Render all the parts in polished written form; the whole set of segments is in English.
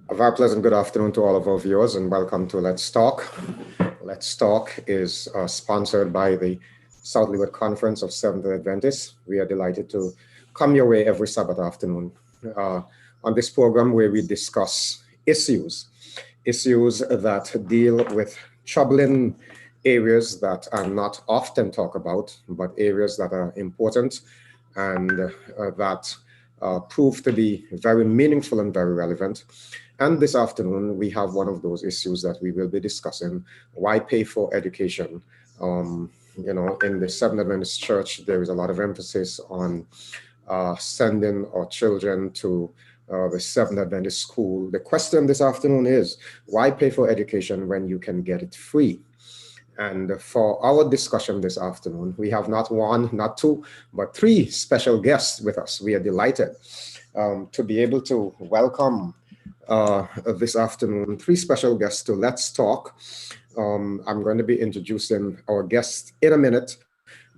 A very pleasant good afternoon to all of our viewers and welcome to Let's Talk. Let's Talk is sponsored by the South Leeward Conference of Seventh-day Adventists. We are delighted to come your way every Sabbath afternoon on this program where we discuss issues that deal with troubling areas that are not often talked about, but areas that are important and that prove to be very meaningful and very relevant. And this afternoon, we have one of those issues that we will be discussing: why pay for education? In the Seventh Adventist Church, there is a lot of emphasis on sending our children to the Seventh Adventist school. The question this afternoon is, why pay for education when you can get it free? And for our discussion this afternoon, we have not one, not two, but three special guests with us. We are delighted to be able to welcome this afternoon three special guests to Let's Talk. I'm going to be introducing our guests in a minute,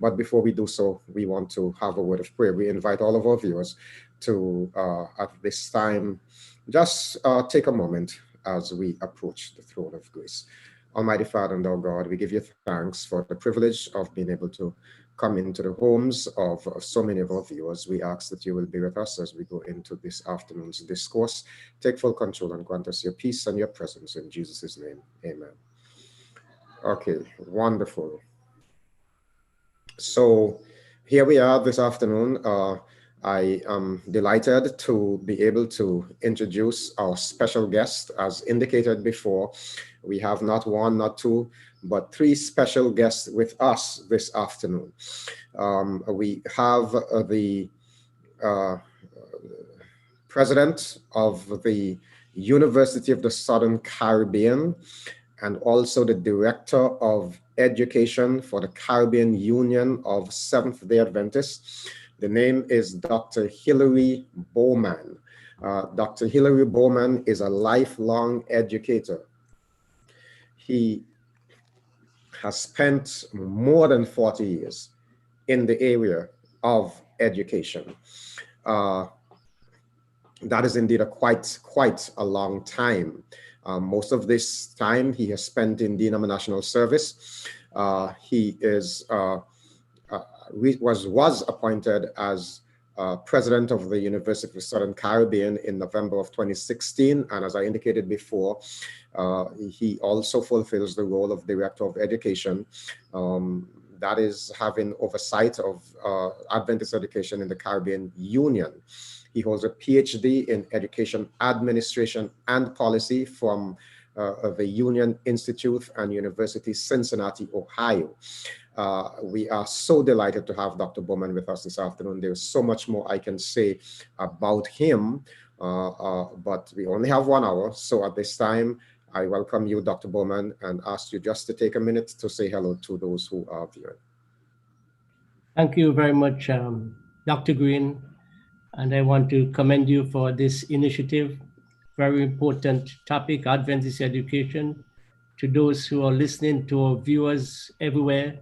but before we do so, we want to have a word of prayer. We invite all of our viewers to, at this time, just take a moment as we approach the throne of grace. Almighty Father and our God, we give you thanks for the privilege of being able to come into the homes of so many of our viewers. We ask that you will be with us as we go into this afternoon's discourse. Take full control and grant us your peace and your presence in Jesus' name. Amen. Okay, wonderful. So here we are this afternoon. I am delighted to be able to introduce our special guest. As indicated before, we have not one, not two, but three special guests with us this afternoon. We have the president of the University of the Southern Caribbean and also the director of education for the Caribbean Union of Seventh-day Adventists. The name is Dr. Hilary Bowman. Dr. Hilary Bowman is a lifelong educator. He has spent more than 40 years in the area of education. That is indeed quite a long time. Most of this time he has spent in denominational service. He is was appointed as president of the University of the Southern Caribbean in November of 2016. And as I indicated before, he also fulfills the role of director of education. That is having oversight of Adventist education in the Caribbean Union. He holds a PhD in education administration and policy from the Union Institute and University, Cincinnati, Ohio. We are so delighted to have Dr. Bowman with us this afternoon. There's so much more I can say about him, but we only have 1 hour. So at this time, I welcome you, Dr. Bowman, and ask you just to take a minute to say hello to those who are viewing. Thank you very much, Dr. Greene, and I want to commend you for this initiative. Very important topic, Adventist education. To those who are listening, to our viewers everywhere,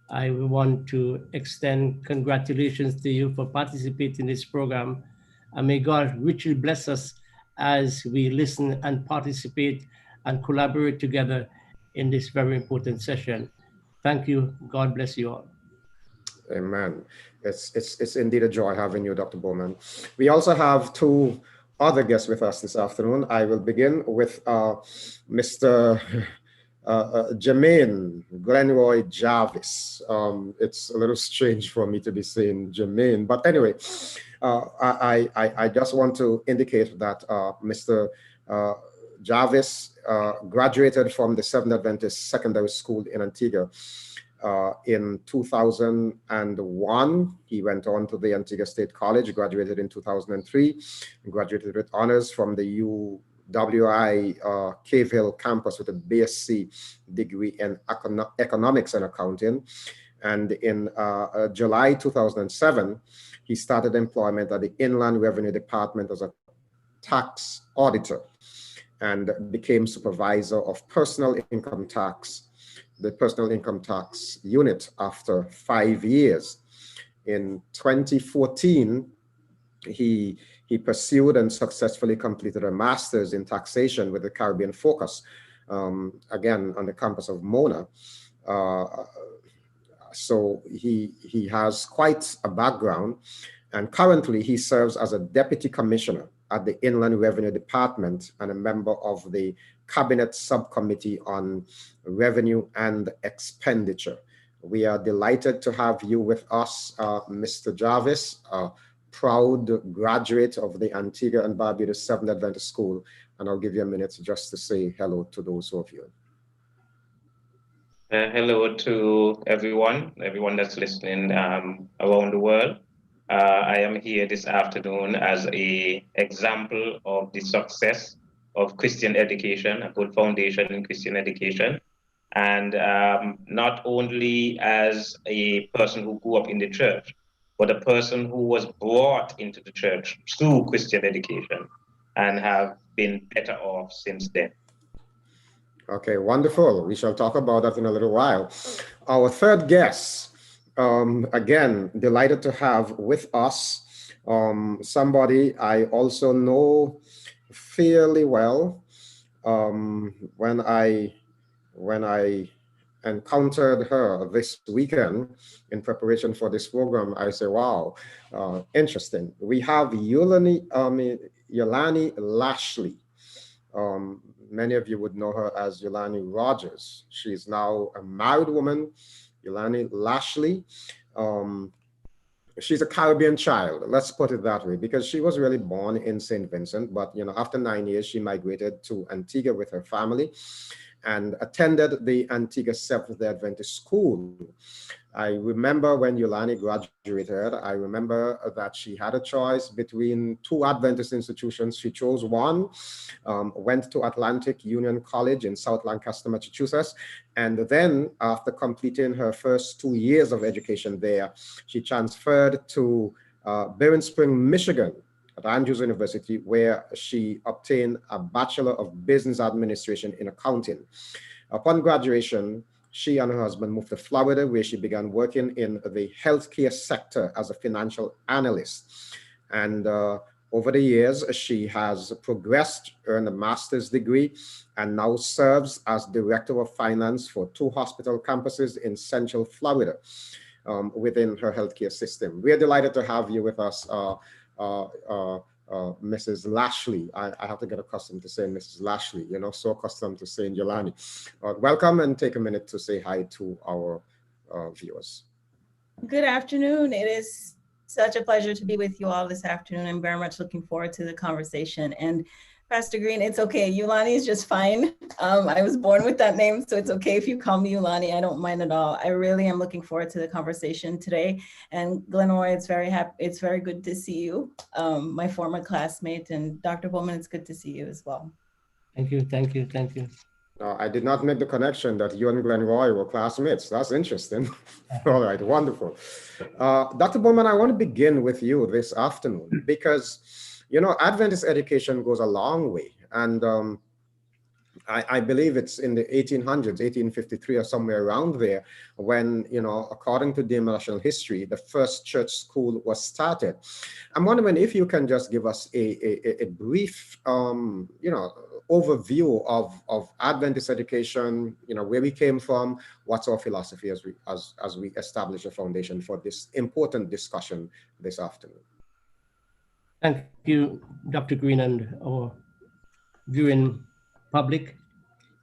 I want to extend congratulations to you for participating in this program. And may God richly bless us as we listen and participate and collaborate together in this very important session. Thank you. God bless you all. Amen. It's indeed a joy having you, Dr. Bowman. We also have two other guests with us this afternoon. I will begin with Mr. Jermaine Glenroy Jarvis. It's a little strange for me to be saying Jermaine, but anyway, I just want to indicate that Mr. Jarvis graduated from the Seventh Adventist Secondary School in Antigua in 2001. He went on to the Antigua State College, graduated in 2003, graduated with honors from the UWI Cave Hill campus with a BSc degree in economics and accounting. And in July 2007, he started employment at the Inland Revenue Department as a tax auditor and became supervisor of personal income tax, the personal income tax unit, after 5 years. In 2014, He pursued and successfully completed a master's in taxation with a Caribbean focus, again on the campus of Mona. So he has quite a background, and currently he serves as a deputy commissioner at the Inland Revenue Department and a member of the Cabinet Subcommittee on Revenue and Expenditure. We are delighted to have you with us, Mr. Jarvis, a proud graduate of the Antigua and Barbuda Seventh Adventist School. And I'll give you a minute just to say hello to those of you. Hello to everyone that's listening around the world. I am here this afternoon as an example of the success of Christian education, a good foundation in Christian education. And not only as a person who grew up in the church, but a person who was brought into the church through Christian education and have been better off since then. Okay, wonderful. We shall talk about that in a little while. Our third guest, again, delighted to have with us somebody I also know fairly well. When I encountered her this weekend in preparation for this program, I say, wow, interesting. We have Eulanie Lashley. Many of you would know her as Eulanie Rogers. She's now a married woman, Eulanie Lashley. She's a Caribbean child, let's put it that way, because she was really born in St. Vincent, but after 9 years, she migrated to Antigua with her family and attended the Antigua Seventh Adventist School. I remember when Eulanie graduated, I remember that she had a choice between two Adventist institutions. She chose one, went to Atlantic Union College in South Lancaster, Massachusetts, and then after completing her first 2 years of education there, she transferred to Bering Spring, Michigan, at Andrews University, where she obtained a Bachelor of Business Administration in Accounting. Upon graduation, she and her husband moved to Florida, where she began working in the healthcare sector as a financial analyst. And over the years, she has progressed, earned a master's degree, and now serves as director of finance for 2 hospital campuses in Central Florida within her healthcare system. We are delighted to have you with us, Mrs. Lashley. I have to get accustomed to saying Mrs. Lashley, so accustomed to saying Eulanie. Welcome, and take a minute to say hi to our viewers. Good afternoon. It is such a pleasure to be with you all this afternoon. I'm very much looking forward to the conversation. And Pastor Greene, it's okay. Eulanie is just fine. I was born with that name, so it's okay if you call me Eulanie. I don't mind at all. I really am looking forward to the conversation today. And Glenroy, it's very good to see you, my former classmate, and Dr. Bowman, it's good to see you as well. Thank you, thank you, thank you. I did not make the connection that you and Glenroy were classmates. That's interesting. All right, wonderful. Dr. Bowman, I want to begin with you this afternoon because Adventist education goes a long way. And I believe it's in the 1800s, 1853 or somewhere around there, when, according to denominational history, the first church school was started. I'm wondering if you can just give us a brief, overview of Adventist education, where we came from, what's our philosophy as we establish a foundation for this important discussion this afternoon. Thank you, Dr. Greene, and our viewing public.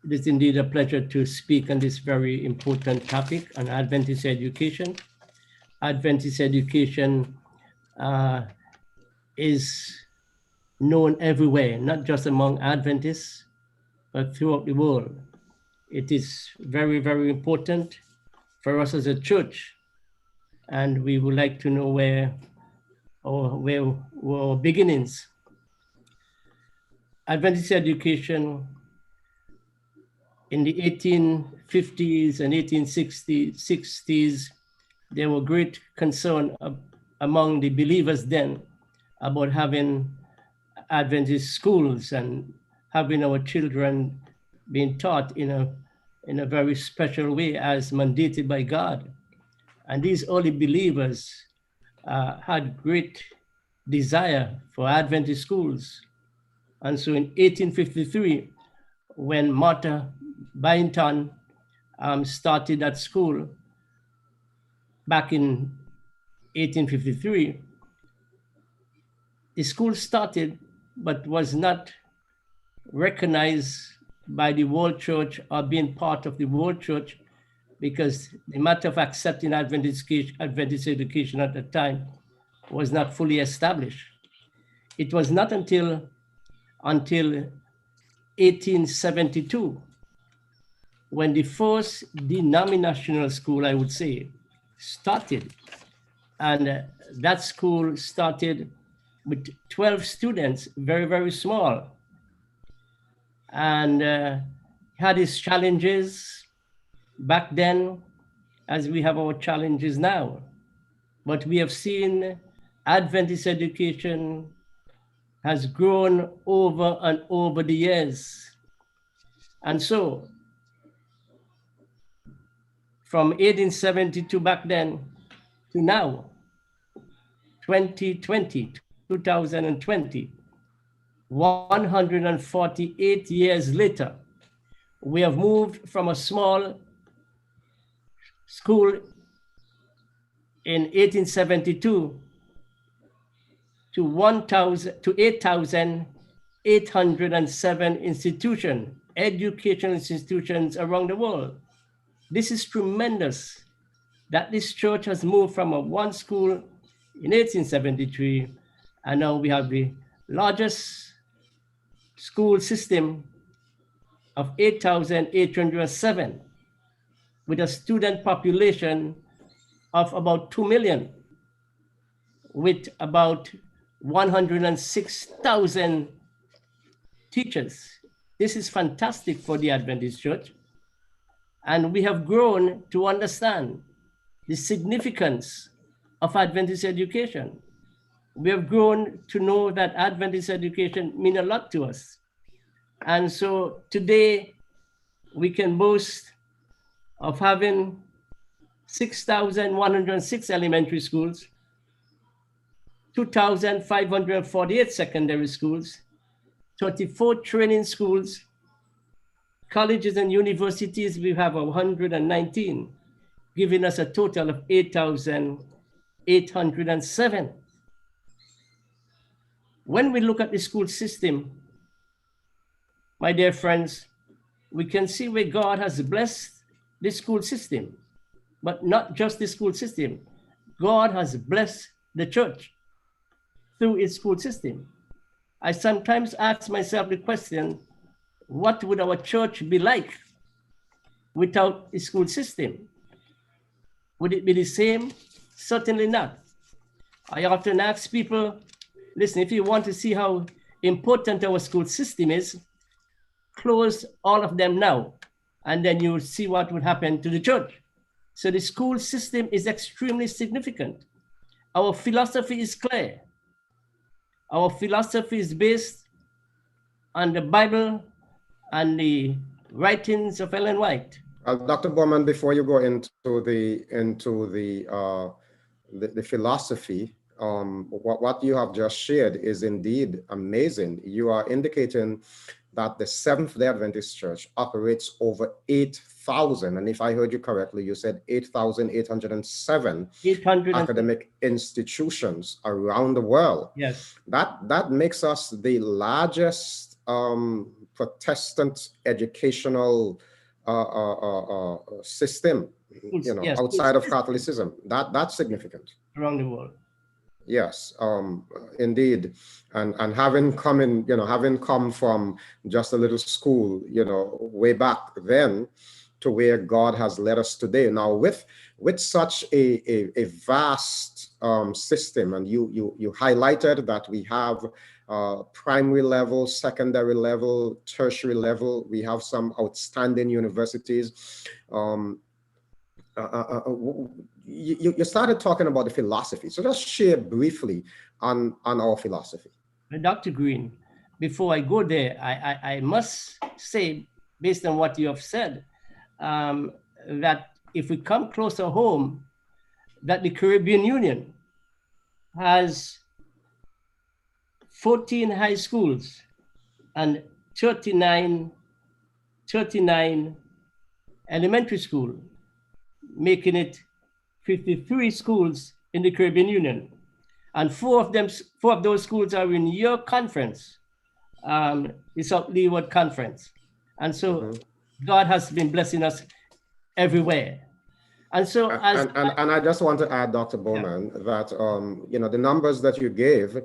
It is indeed a pleasure to speak on this very important topic on Adventist education. Adventist education is known everywhere, not just among Adventists, but throughout the world. It is very, very important for us as a church, and we would like to know where our beginnings. Adventist education in the 1850s and 1860s, there were great concern among the believers then about having Adventist schools and having our children being taught in a very special way as mandated by God. And these early believers had great desire for Adventist schools. And so in 1853, when Martha Byington started that school back in 1853, the school started but was not recognized by the World Church or being part of the World Church, because the matter of accepting Adventist education at the time was not fully established. It was not until 1872 when the first denominational school, I would say, started. And that school started with 12 students, very, very small. And had its challenges back then, as we have our challenges now. But we have seen Adventist education has grown over and over the years. And so, from 1872 back then to now, 2020, 148 years later, we have moved from a small school in 1872 to 8,807 educational institutions around the world. This is tremendous that this church has moved from a one school in 1873, and now we have the largest school system of 8,807 with a student population of about 2 million, with about 106,000 teachers. This is fantastic for the Adventist Church. And we have grown to understand the significance of Adventist education. We have grown to know that Adventist education means a lot to us. And so today we can boast of having 6,106 elementary schools, 2,548 secondary schools, 34 training schools, colleges and universities, we have 119, giving us a total of 8,807. When we look at the school system, my dear friends, we can see where God has blessed the school system, but not just the school system. God has blessed the church through its school system. I sometimes ask myself the question, what would our church be like without a school system? Would it be the same? Certainly not. I often ask people, listen, if you want to see how important our school system is, close all of them now, and then you'll see what would happen to the church. So the school system is extremely significant. Our philosophy is clear. Our philosophy is based on the Bible and the writings of Ellen White. Dr. Bowman, before you go into the philosophy, what you have just shared is indeed amazing. You are indicating that the Seventh-day Adventist Church operates over 8,000, and if I heard you correctly, you said 8,807 academic institutions around the world. Yes. That makes us the largest Protestant educational system, yes, outside of Catholicism. That's significant. Around the world. Yes, indeed, and having come from just a little school, way back then, to where God has led us today. Now, with such a vast system, and you highlighted that we have primary level, secondary level, tertiary level. We have some outstanding universities. You started talking about the philosophy, so just share briefly on our philosophy. Dr. Greene, before I go there, I must say, based on what you have said, that if we come closer home, that the Caribbean Union has 14 high schools and 39 elementary school, making it 53 schools in the Caribbean Union. And four of those schools are in your conference, the South Leeward Conference. And so God has been blessing us everywhere. And so and I just want to add, Dr. Bowman, that the numbers that you gave,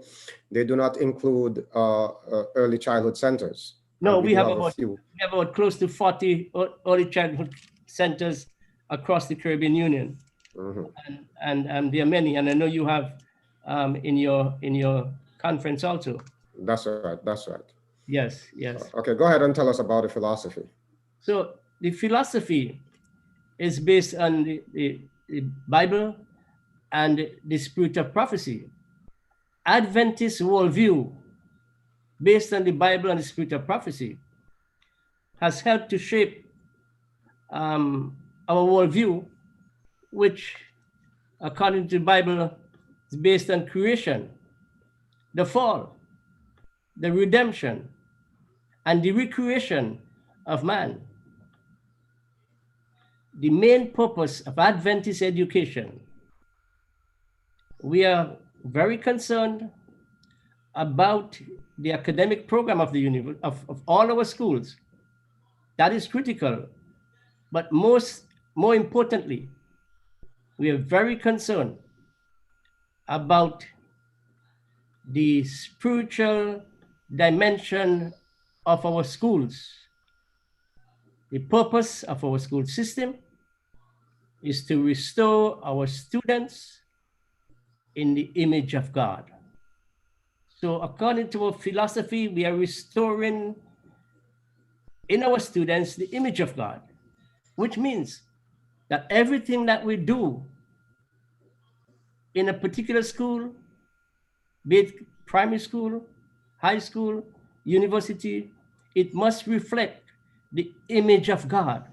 they do not include early childhood centers. No, we have about close to 40 early childhood centers across the Caribbean Union. And there are many, and I know you have in your conference also. That's right. Yes. Okay, go ahead and tell us about the philosophy. So the philosophy is based on the Bible and the spirit of prophecy. Adventist worldview, based on the Bible and the spirit of prophecy, has helped to shape our worldview, which, according to the Bible, is based on creation, the fall, the redemption, and the recreation of man. The main purpose of Adventist education, we are very concerned about the academic program of the of all our schools. That is critical, but more importantly, we are very concerned about the spiritual dimension of our schools. The purpose of our school system is to restore our students in the image of God. So according to our philosophy, we are restoring in our students the image of God, which means that everything that we do in a particular school, be it primary school, high school, university, it must reflect the image of God.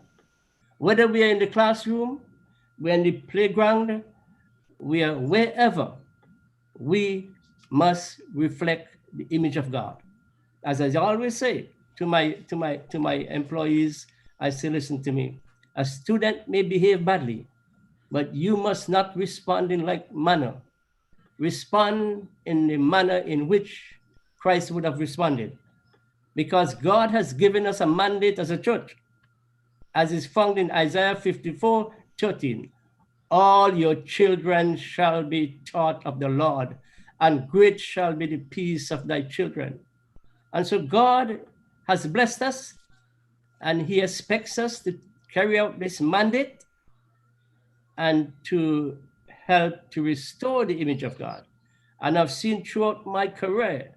Whether we are in the classroom, we're in the playground, we are wherever, we must reflect the image of God. As I always say to my employees, I say, listen to me. A student may behave badly, but you must not respond in like manner. Respond in the manner in which Christ would have responded. Because God has given us a mandate as a church, as is found in Isaiah 54:13. All your children shall be taught of the Lord, and great shall be the peace of thy children. And so God has blessed us, and he expects us to carry out this mandate and to help to restore the image of God. And I've seen throughout my career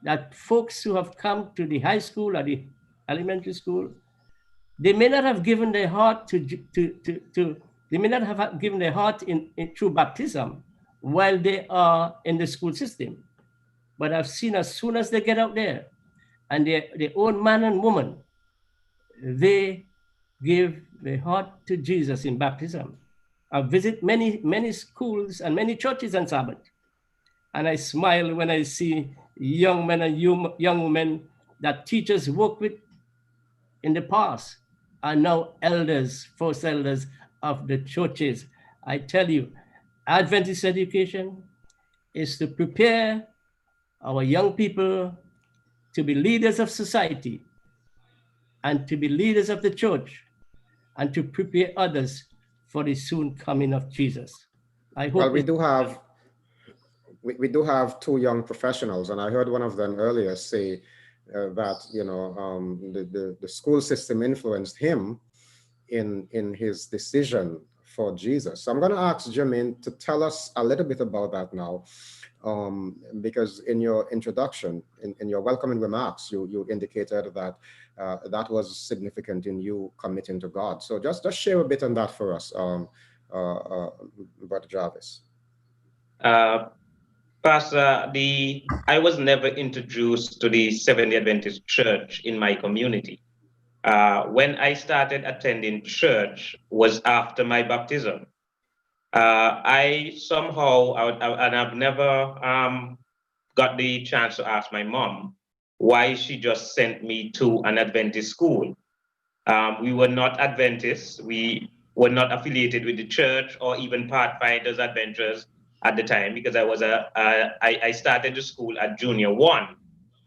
that folks who have come to the high school or the elementary school, they may not have given their heart they may not have given their heart in through baptism while they are in the school system. But I've seen as soon as they get out there and their own man and woman, they give their heart to Jesus in baptism. I visit many schools and many churches on Sabbath, and I smile when I see young men and young women that teachers worked with in the past are now elders, first elders of the churches. I tell you, Adventist education is to prepare our young people to be leaders of society and to be leaders of the church and to prepare others for the soon coming of Jesus. I hope. Well, we do have two young professionals, and I heard one of them earlier say that the school system influenced him in his decision for Jesus. So I'm going to ask Jermaine to tell us a little bit about that now, because in your introduction, in your welcoming remarks, you indicated that that was significant in you committing to God. So just share a bit on that for us, Brother Jarvis. Pastor, I was never introduced to the Seventh-day Adventist Church in my community. When I started attending church was after my baptism. I somehow, and I've never got the chance to ask my mom why she just sent me to an Adventist school. We were not Adventists. We were not affiliated with the church or even Pathfinders Adventures at the time, because I started the school at junior 1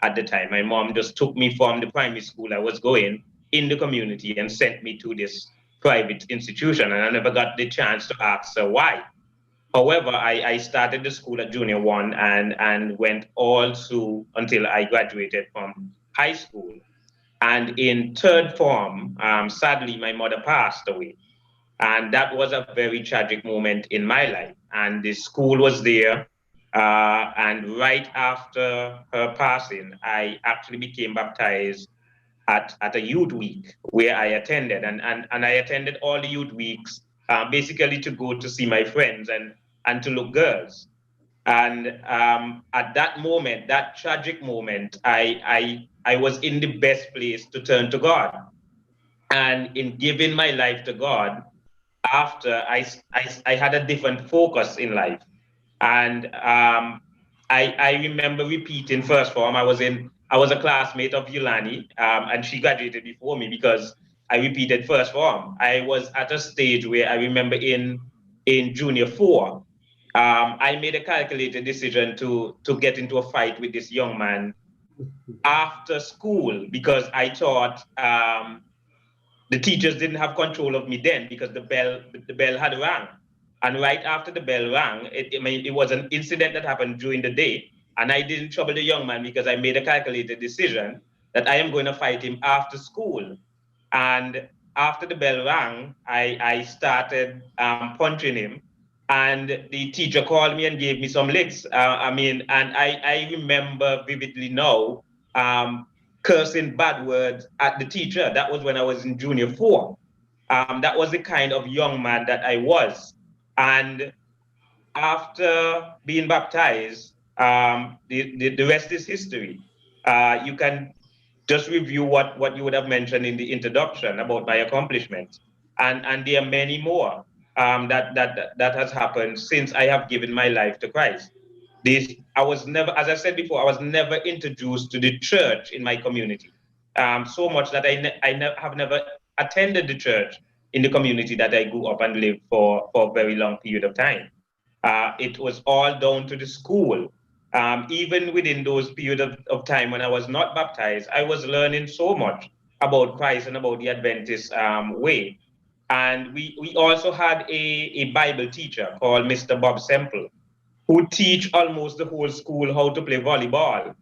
at the time. My mom just took me from the primary school I was going in the community and sent me to this private institution, and I never got the chance to ask her why. However, I started the school at junior 1 and went all through until I graduated from high school. And in third form, sadly, my mother passed away. And that was a very tragic moment in my life. And the school was there. And right after her passing, I actually became baptized at a youth week where I attended. And I attended all the youth weeks, basically to go to see my friends and to look girls. And at that moment, that tragic moment, I was in the best place to turn to God. And in giving my life to God, after I had a different focus in life. And I remember repeating first form. I was a classmate of Eulanie, and she graduated before me because I repeated first form. I was at a stage where I remember in junior 4, I made a calculated decision to get into a fight with this young man after school, because I thought the teachers didn't have control of me then, because the bell had rang. And right after the bell rang, it was an incident that happened during the day. And I didn't trouble the young man because I made a calculated decision that I am going to fight him after school. And after the bell rang, I started punching him. And the teacher called me and gave me some licks. And I remember vividly now cursing bad words at the teacher. That was when I was in junior 4. That was the kind of young man that I was. And after being baptized, the rest is history. You can just review what you would have mentioned in the introduction about my accomplishments. And there are many more that has happened since I have given my life to Christ. I was never, as I said before, I was never introduced to the church in my community. So much that I have never attended the church in the community that I grew up and lived for a very long period of time. It was all down to the school. Even within those periods of time when I was not baptized, I was learning so much about Christ and about the Adventist way. And we also had a Bible teacher called Mr. Bob Semple, who teach almost the whole school how to play volleyball.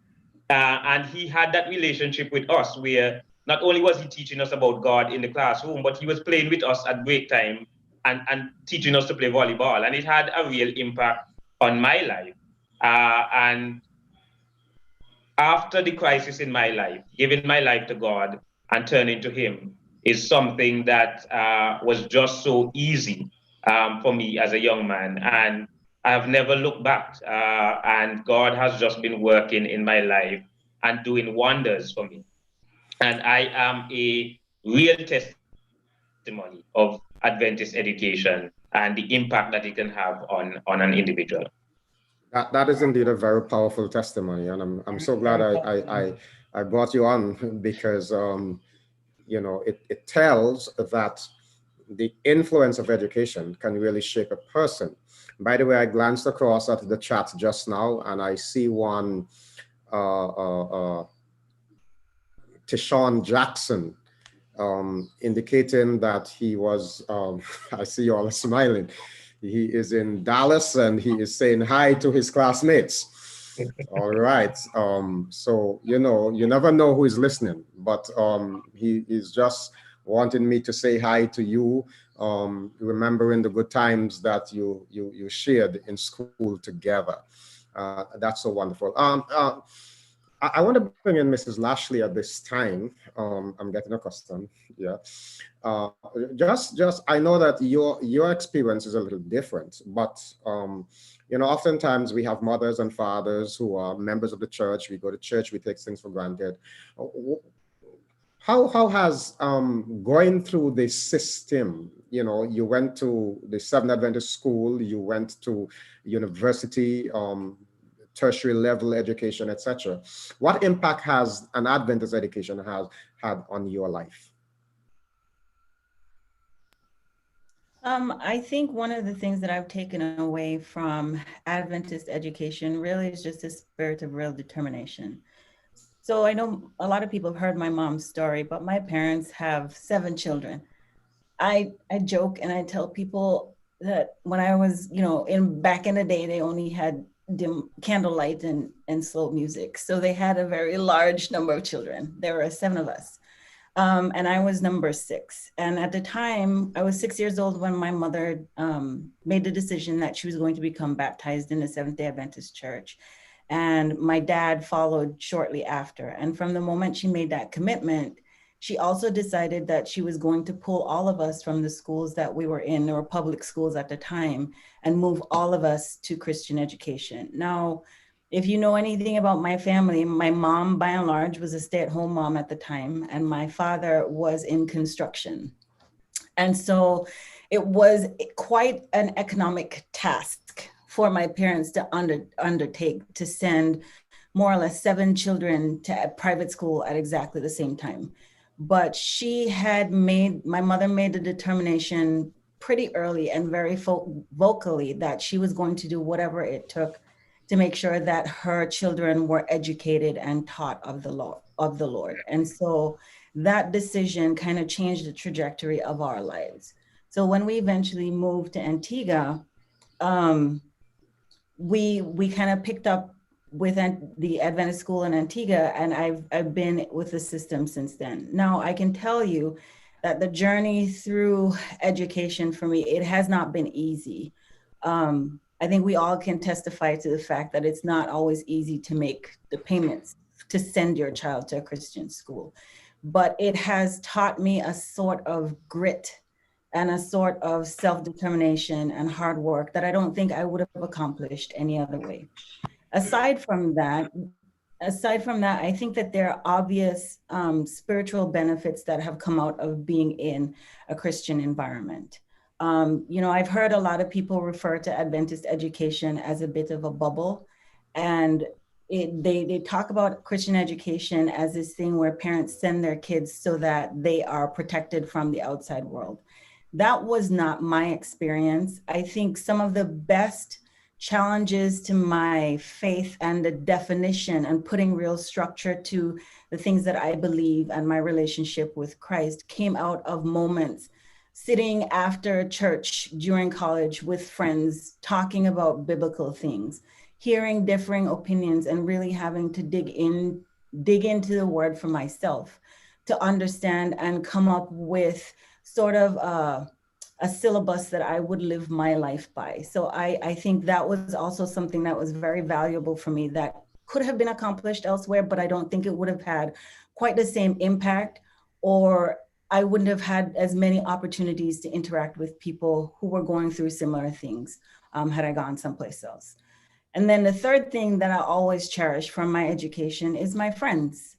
And he had that relationship with us where not only was he teaching us about God in the classroom, but he was playing with us at break time and teaching us to play volleyball. And it had a real impact on my life. And after the crisis in my life, giving my life to God and turning to him is something that was just so easy for me as a young man. And I have never looked back. And God has just been working in my life and doing wonders for me. And I am a real testimony of Adventist education and the impact that it can have on an individual. That is indeed a very powerful testimony, and I'm so glad I brought you on, because it tells that the influence of education can really shape a person. By the way, I glanced across at the chat just now, and I see one, Tishon Jackson, indicating that he was, I see you all smiling. He is in Dallas and he is saying hi to his classmates. All right. So, you never know who is listening, but he is just wanting me to say hi to you, remembering the good times that you shared in school together. That's so wonderful. I want to bring in Mrs. Lashley at this time. I'm getting accustomed. Yeah. Just I know that your experience is a little different, but oftentimes we have mothers and fathers who are members of the church. We go to church, we take things for granted. How has going through the system, you went to the Seventh Adventist school, you went to university, tertiary level education, etc. What impact has an Adventist education had on your life? I think one of the things that I've taken away from Adventist education really is just a spirit of real determination. So I know a lot of people have heard my mom's story, but my parents have 7 children. I joke and I tell people that when I was, back in the day, they only had dim candlelight and slow music. So they had a very large number of children. There were 7 of us. And I was number 6. And at the time, I was 6 years old when my mother made the decision that she was going to become baptized in the Seventh-day Adventist Church. And my dad followed shortly after. And from the moment she made that commitment, she also decided that she was going to pull all of us from the schools that we were in, or public schools at the time, and move all of us to Christian education. Now, if you know anything about my family, my mom, by and large, was a stay-at-home mom at the time, and my father was in construction. And so it was quite an economic task for my parents to undertake, to send more or less 7 children to a private school at exactly the same time. But my mother made the determination pretty early and very vocally that she was going to do whatever it took to make sure that her children were educated and taught of the Lord. And so that decision kind of changed the trajectory of our lives. So when we eventually moved to Antigua, we kind of picked up with the Adventist school in Antigua, and I've been with the system since then. Now, I can tell you that the journey through education for me, it has not been easy. I think we all can testify to the fact that it's not always easy to make the payments to send your child to a Christian school, but it has taught me a sort of grit and a sort of self-determination and hard work that I don't think I would have accomplished any other way. Aside from that, I think that there are obvious spiritual benefits that have come out of being in a Christian environment. I've heard a lot of people refer to Adventist education as a bit of a bubble, and they talk about Christian education as this thing where parents send their kids so that they are protected from the outside world. That was not my experience. I think some of the best challenges to my faith and the definition and putting real structure to the things that I believe and my relationship with Christ came out of moments sitting after church during college with friends, talking about biblical things, hearing differing opinions, and really having to dig into the word for myself to understand and come up with sort of a syllabus that I would live my life by. So I think that was also something that was very valuable for me that could have been accomplished elsewhere, but I don't think it would have had quite the same impact, or I wouldn't have had as many opportunities to interact with people who were going through similar things had I gone someplace else. And then the third thing that I always cherish from my education is my friends.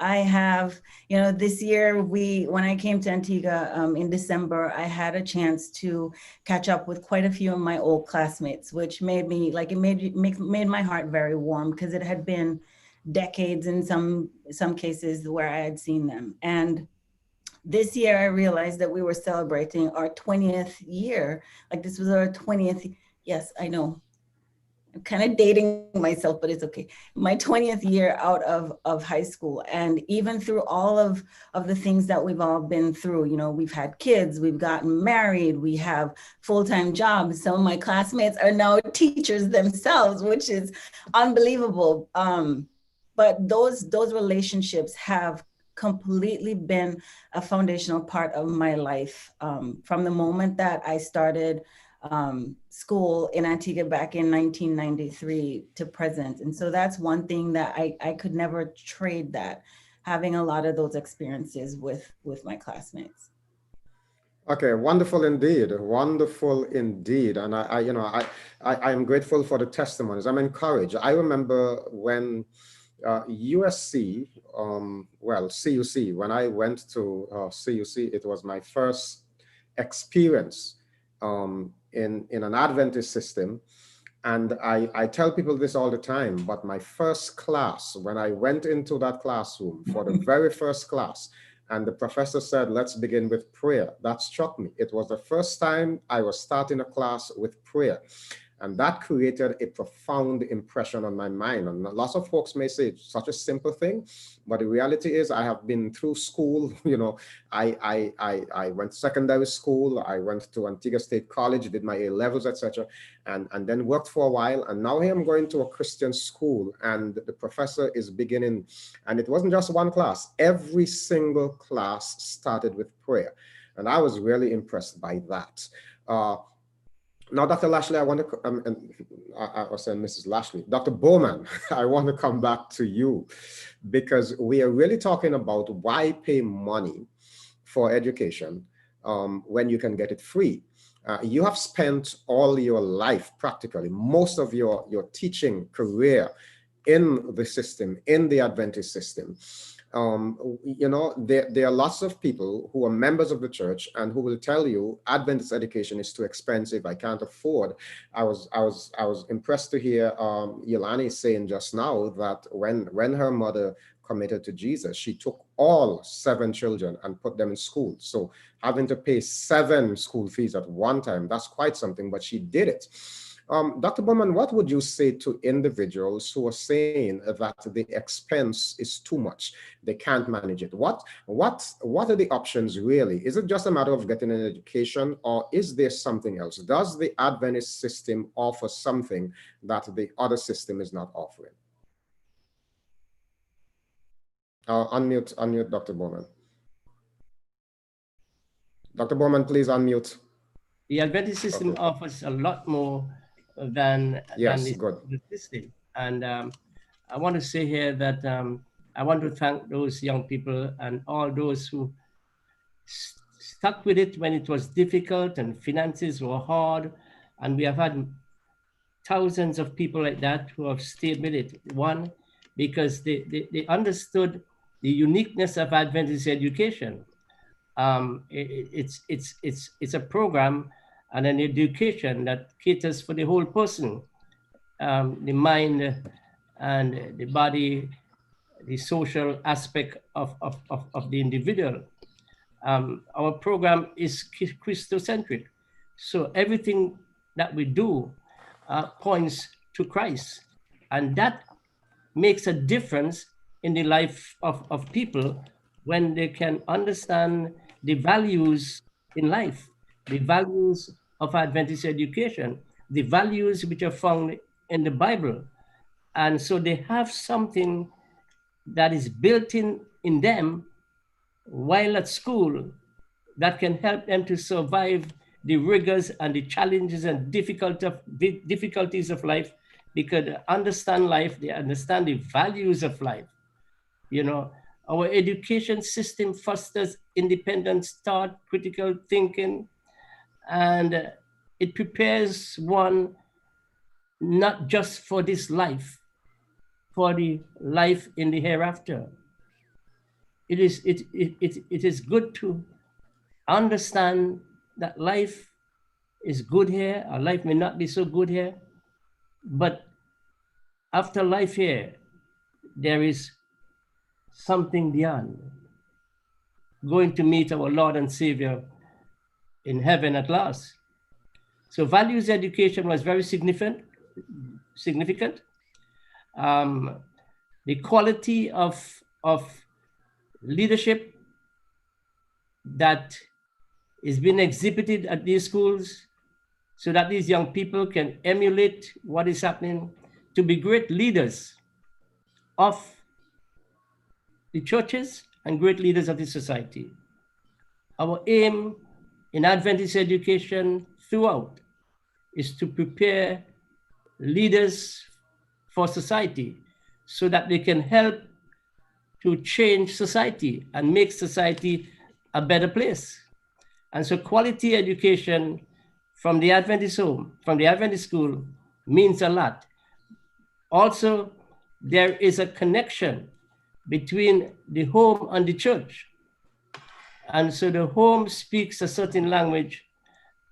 I have, this year when I came to Antigua in December, I had a chance to catch up with quite a few of my old classmates, which made my heart very warm, because it had been decades in some cases where I had seen them. And this year I realized that we were celebrating our 20th year. Like, this was our 20th. Yes, I know. I'm kind of dating myself, but it's okay. My 20th year out of high school. And even through all of the things that we've all been through, we've had kids, we've gotten married, we have full-time jobs. Some of my classmates are now teachers themselves, which is unbelievable. But those relationships have completely been a foundational part of my life from the moment that I started school in Antigua back in 1993 to present. And so that's one thing that I could never trade, that having a lot of those experiences with my classmates. Okay, wonderful indeed, and I am grateful for the testimonies. I'm encouraged. I remember when USC, CUC, when I went to CUC, it was my first experience in an Adventist system, And I tell people this all the time, but my first class, when I went into that classroom for the very first class, and the professor said, let's begin with prayer, that struck me. It was the first time I was starting a class with prayer. And that created a profound impression on my mind. And lots of folks may say it's such a simple thing, but the reality is I have been through school. You know, I went to secondary school, I went to Antigua State College, did my A-levels, etc., and then worked for a while. And now here I'm going to a Christian school, and the professor is beginning, and it wasn't just one class. Every single class started with prayer. And I was really impressed by that. Now, Dr. Lashley, I want to, I was saying Mrs. Lashley, Dr. Bowman, I want to come back to you, because we are really talking about why pay money for education when you can get it free. You have spent all your life, practically, most of your teaching career in the system, in the Adventist system. You know, there are lots of people who are members of the church and who will tell you Adventist education is too expensive, I can't afford. I was impressed to hear Eulanie saying just now that when her mother committed to Jesus, she took all 7 children and put them in school. So having to pay 7 school fees at one time, that's quite something, but she did it. Dr. Bowman, what would you say to individuals who are saying that the expense is too much, they can't manage it? What are the options really? Is it just a matter of getting an education, or is there something else? Does the Adventist system offer something that the other system is not offering? Unmute Dr. Bowman. Dr. Bowman, please unmute. The Adventist system offers a lot more than the system. And I want to say here that I want to thank those young people and all those who stuck with it when it was difficult and finances were hard. And we have had thousands of people like that who have stayed with it. One, because they understood the uniqueness of Adventist education. It's a program and an education that caters for the whole person, the mind and the body, the social aspect of the individual. Our program is Christocentric. So everything that we do points to Christ. And that makes a difference in the life of people when they can understand the values in life, the values of Adventist education, the values which are found in the Bible. And so they have something that is built in them while at school that can help them to survive the rigors and the challenges and difficulties of life. They could understand life, they understand the values of life. You know, our education system fosters independent thought, critical thinking, and it prepares one not just for this life, for the life in the hereafter. It is good to understand that life is good here, or life may not be so good here, but after life here, there is something beyond. Going to meet our Lord and Savior in heaven at last. So values education was very significant. The quality of leadership that is being exhibited at these schools so that these young people can emulate what is happening to be great leaders of the churches and great leaders of the society. Our aim in Adventist education throughout is to prepare leaders for society so that they can help to change society and make society a better place. And so quality education from the Adventist home, from the Adventist school, means a lot. Also, there is a connection between the home and the church. And so the home speaks a certain language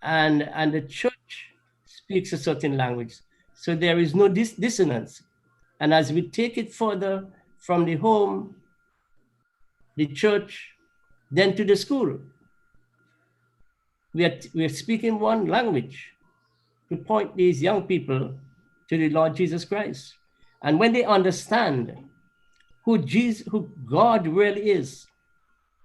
and the church speaks a certain language. So there is no dissonance. And as we take it further from the home, the church, then to the school, we are speaking one language to point these young people to the Lord Jesus Christ. And when they understand who God really is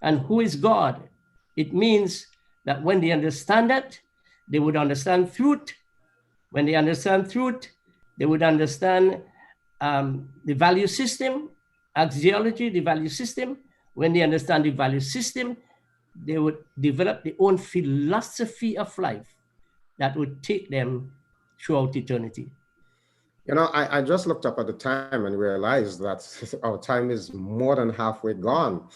and who is God, it means that when they understand that, they would understand truth. When they understand truth, they would understand the value system, axiology, the value system. When they understand the value system, they would develop their own philosophy of life that would take them throughout eternity. You know, I just looked up at the time and realized that our time is more than halfway gone.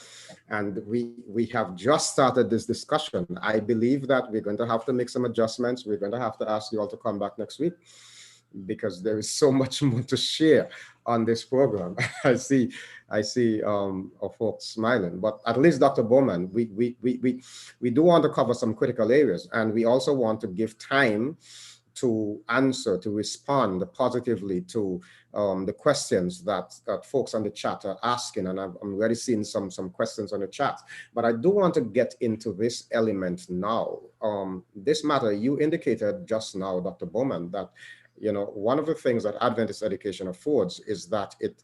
And we have just started this discussion. I believe that we're going to have to make some adjustments. We're going to have to ask you all to come back next week because there is so much more to share on this program. I see our folks smiling, but at least Dr. Bowman, we do want to cover some critical areas, and we also want to give time to answer, to respond positively to the questions that folks on the chat are asking. And I'm already seeing some questions on the chat, but I do want to get into this element now. This matter, you indicated just now, Dr. Bowman, that, you know, one of the things that Adventist education affords is that it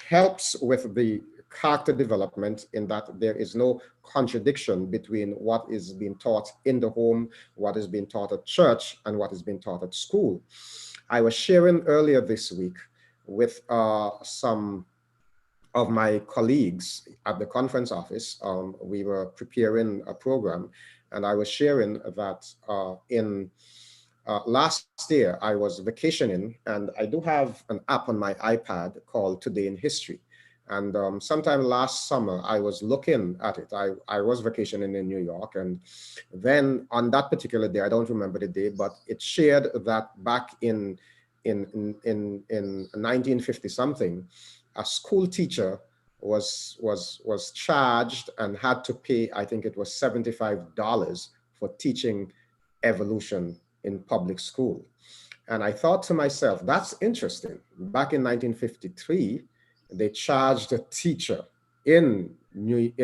helps with the character development, in that there is no contradiction between what is being taught in the home, what is being taught at church, and what is being taught at school. I was sharing earlier this week with some of my colleagues at the conference office. We were preparing a program, and I was sharing that last year I was vacationing, and I do have an app on my iPad called Today in History. And sometime last summer, I was looking at it. I was vacationing in New York, and then on that particular day, I don't remember the day, but it shared that back in 1950 something, a school teacher was charged and had to pay, I think it was $75 for teaching evolution in public school. And I thought to myself, that's interesting. Back in 1953. They charged a teacher in North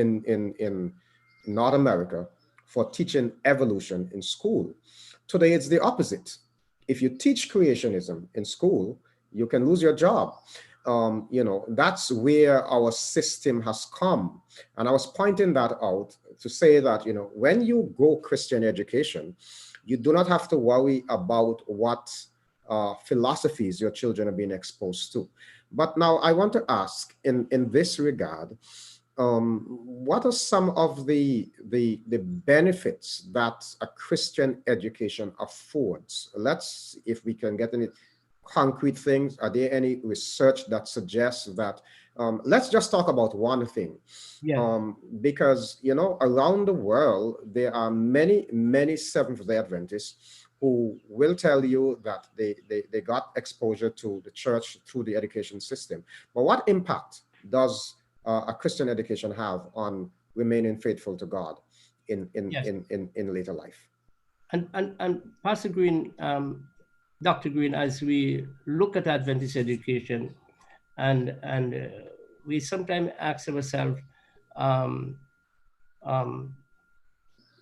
America for teaching evolution in school. Today, it's the opposite. If you teach creationism in school, you can lose your job. You know, that's where our system has come. And I was pointing that out to say that, you know, when you go Christian education, you do not have to worry about what philosophies your children are being exposed to. But now I want to ask, in this regard, what are some of the benefits that a Christian education affords? Let's, if we can get any concrete things, are there any research that suggests that, let's just talk about one thing. Yeah. Because, you know, around the world, there are many Seventh-day Adventists who will tell you that they got exposure to the church through the education system. But what impact does a Christian education have on remaining faithful to God in later life? And Pastor Greene, Dr. Greene, as we look at Adventist education, and we sometimes ask ourselves,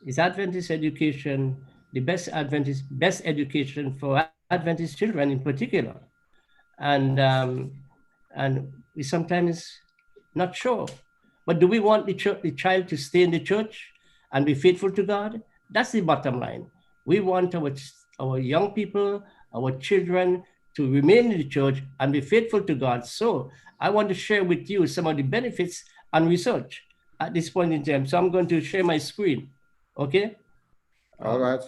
is Adventist education the best education for Adventist children in particular? And we sometimes not sure. But do we want the child to stay in the church and be faithful to God? That's the bottom line. We want our young people, our children, to remain in the church and be faithful to God. So I want to share with you some of the benefits and research at this point in time. So I'm going to share my screen. Okay? All right.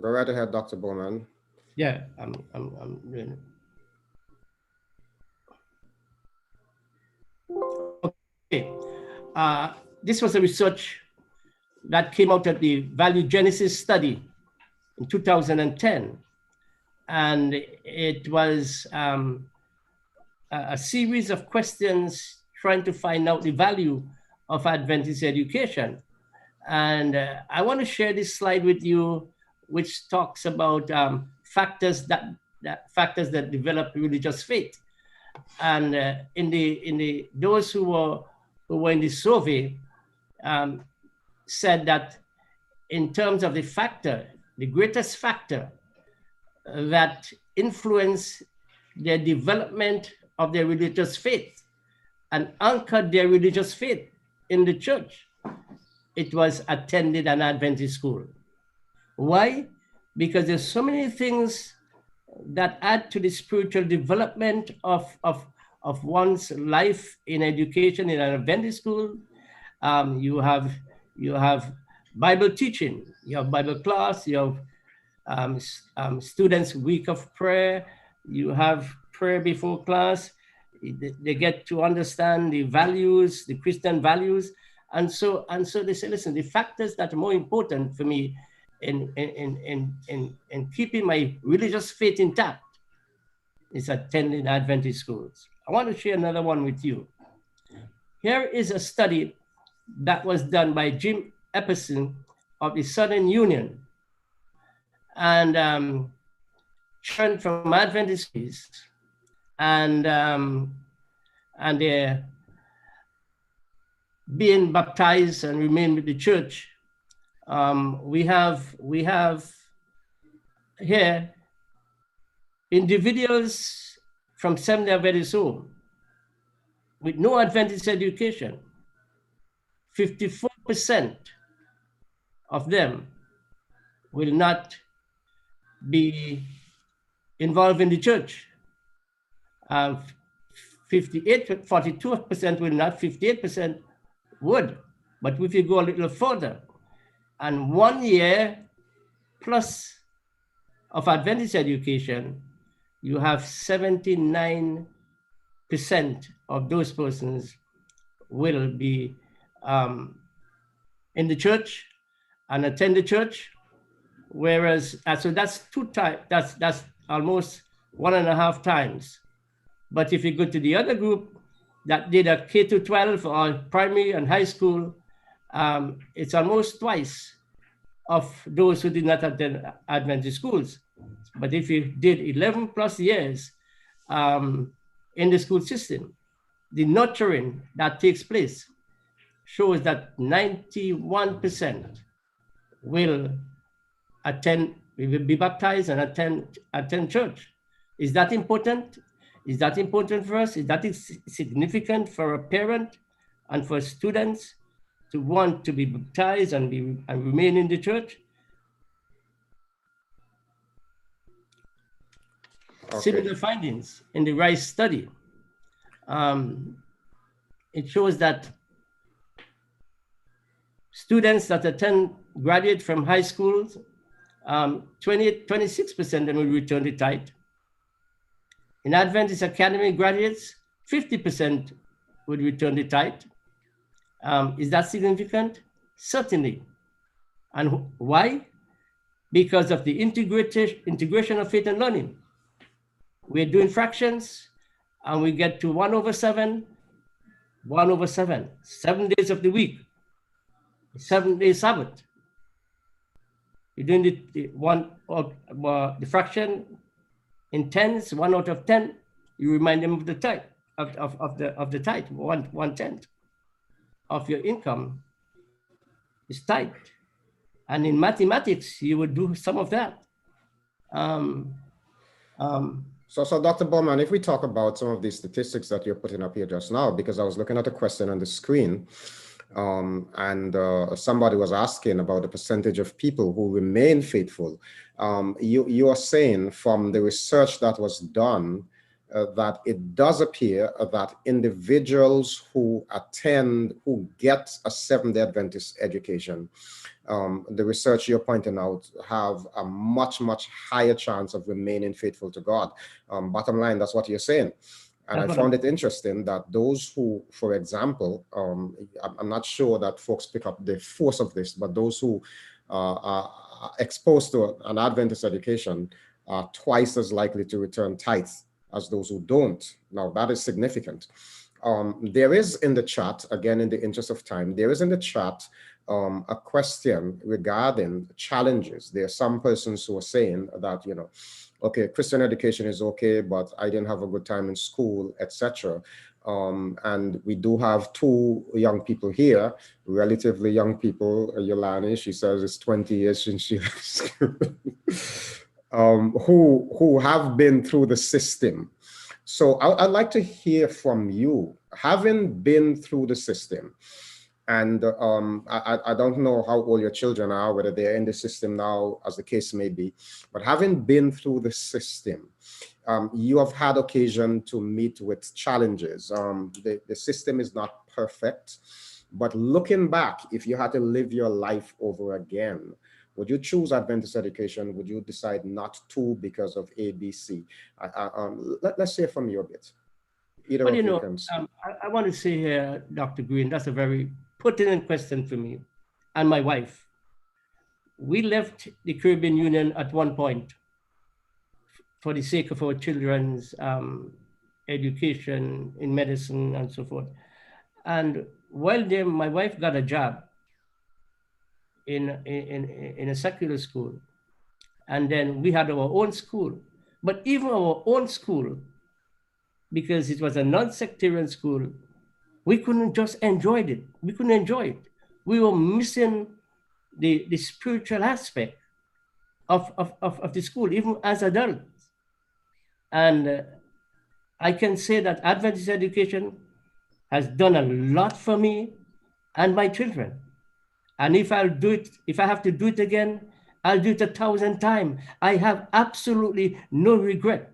Go right ahead, Dr. Bowman. Yeah, I'm doing it. Okay. This was a research that came out of the Value Genesis study in 2010. And it was a series of questions trying to find out the value of Adventist education. And I want to share this slide with you, which talks about factors that develop religious faith. And those who were in the survey said that in terms of the greatest factor that influenced their development of their religious faith and anchored their religious faith in the church, it was attending an Adventist school. Why? Because there's so many things that add to the spiritual development of one's life in education in an Adventist school. You have Bible teaching, you have Bible class, you have students' week of prayer, you have prayer before class. They get to understand the values, the Christian values. And so they say, listen, the factors that are more important for me in keeping my religious faith intact is attending Adventist schools. I want to share another one with you. Here is a study that was done by Jim Epperson of the Southern Union, and children from Adventist schools, and they're being baptized and remain with the church. We have here individuals from Seventh-day Adventist home with no Adventist education. 54% of them will not be involved in the church. 42% will not, 58% would. But if you go a little further, and 1 year plus of Adventist education, you have 79% of those persons will be in the church and attend the church. Whereas, so that's that's almost 1.5 times. But if you go to the other group that did a K-12 or primary and high school, it's almost twice of those who did not attend Adventist schools. But if you did 11 plus years in the school system, the nurturing that takes place shows that 91% will be baptized and attend church. Is that important? Is that important for us? Is that significant for a parent and for students to want to be baptized and remain in the church? Okay. Similar findings in the Rice study. It shows that students that graduate from high schools, 26% will return the tithe. In Adventist Academy graduates, 50% would return the tithe. Is that significant? Certainly. And why? Because of the integration of faith and learning. We're doing fractions, and we get to 1/7, 1/7, 7 days of the week, 7-day Sabbath. You're doing the fraction in tens, 1 out of 10. You remind them of the tithe, of the tithe, 1/10 of your income is tithe. And in mathematics, you would do some of that. So Dr. Bowman, if we talk about some of these statistics that you're putting up here just now, because I was looking at a question on the screen, and somebody was asking about the percentage of people who remain faithful. You are saying from the research that was done that it does appear that individuals who get a Seventh-day Adventist education, the research you're pointing out, have a much, much higher chance of remaining faithful to God. Bottom line, that's what you're saying. And I found it interesting that those who, for example, I'm not sure that folks pick up the force of this, but those who are exposed to an Adventist education are twice as likely to return tithes as those who don't. Now, that is significant. There is in the chat, again, in the interest of time, there is in the chat a question regarding challenges. There are some persons who are saying that, you know, okay, Christian education is okay, but I didn't have a good time in school, etc. And we do have two young people here, relatively young people. Eulanie, she says it's 20 years since she left school, who have been through the system. So I'd like to hear from you, having been through the system. And I don't know how old your children are, whether they're in the system now, as the case may be, but having been through the system, you have had occasion to meet with challenges. The system is not perfect, but looking back, if you had to live your life over again, would you choose Adventist education? Would you decide not to because of A, B, C? Let's hear from you a bit. Either well, of you you know, can speak. I want to say here, Dr. Greene, that's a very pertinent question for me and my wife. We left the Caribbean Union at one point for the sake of our children's education in medicine and so forth. And while there, my wife got a job in a secular school. And then we had our own school. But even our own school, because it was a non-sectarian school, we couldn't just enjoy it. We couldn't enjoy it. We were missing the spiritual aspect of the school, even as adults. And I can say that Adventist education has done a lot for me and my children. And if I have to do it again, I'll do it 1,000 times. I have absolutely no regret.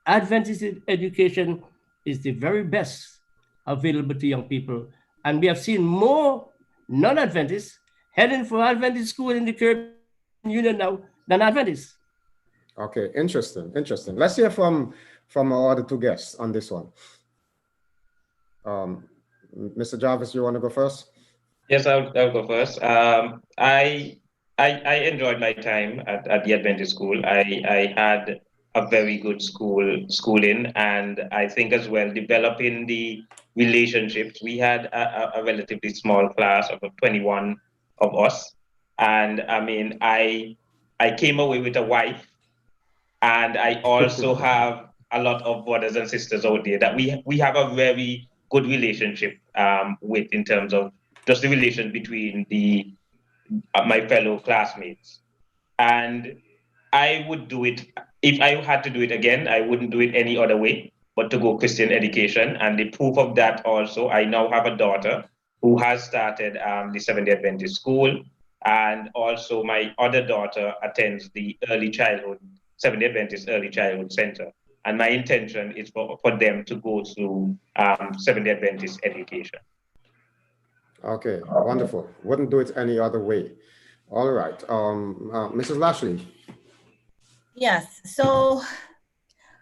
Adventist education is the very best available to young people. And we have seen more non-Adventists heading for Adventist school in the Caribbean Union now than Adventists. Okay, interesting. Let's hear from our other two guests on this one. Mr. Jarvis, you want to go first? Yes, I'll go first. I enjoyed my time at the Adventist school. I had a very good schooling, and I think as well developing the relationships. We had a relatively small class of 21 of us, and I mean I came away with a wife, and I also have a lot of brothers and sisters out there that we have a very good relationship with, in terms of just the relation between my fellow classmates. And I would do it, if I had to do it again, I wouldn't do it any other way but to go Christian education. And the proof of that also, I now have a daughter who has started the Seventh-day Adventist school. And also my other daughter attends the Seventh-day Adventist Early Childhood Center. And my intention is for them to go through Seventh-day Adventist education. Okay, wonderful. Wouldn't do it any other way. All right, Mrs. Lashley. Yes, so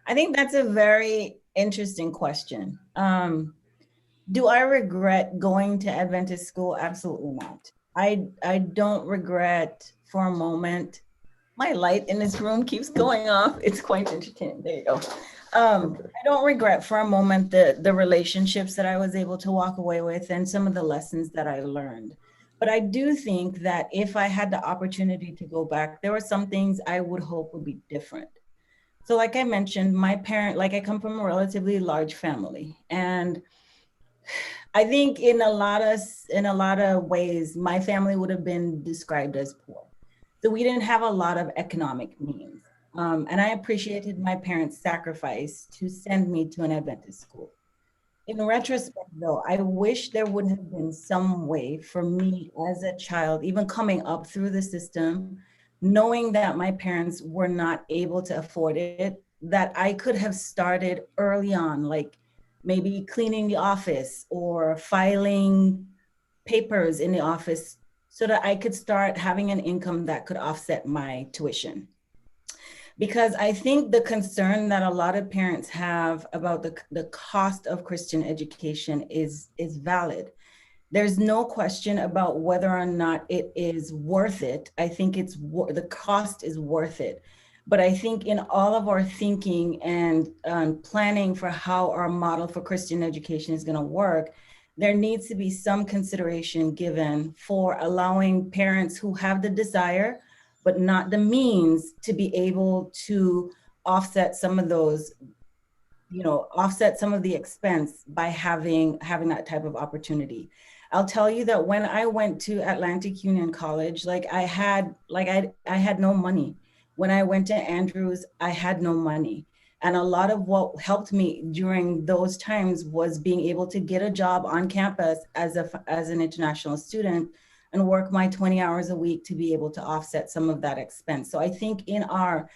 I think that's a very interesting question. Do I regret going to Adventist school? Absolutely not. I don't regret for a moment. My light in this room keeps going off. It's quite entertaining. There you go. I don't regret for a moment the relationships that I was able to walk away with and some of the lessons that I learned. But I do think that if I had the opportunity to go back, there were some things I would hope would be different. So like I mentioned, I come from a relatively large family. And I think in a lot of ways, my family would have been described as poor. So we didn't have a lot of economic means. And I appreciated my parents' sacrifice to send me to an Adventist school. In retrospect, though, I wish there would have been some way for me as a child, even coming up through the system, knowing that my parents were not able to afford it, that I could have started early on, like maybe cleaning the office or filing papers in the office so that I could start having an income that could offset my tuition. Because I think the concern that a lot of parents have about the cost of Christian education is valid. There's no question about whether or not it is worth it. I think the cost is worth it. But I think in all of our thinking and planning for how our model for Christian education is going to work, there needs to be some consideration given for allowing parents who have the desire, but not the means to be able to offset some of those, offset some of the expense by having that type of opportunity. I'll tell you that when I went to Atlantic Union College, I had no money. When I went to Andrews, I had no money. And a lot of what helped me during those times was being able to get a job on campus as an international student and work my 20 hours a week to be able to offset some of that expense. So I think in our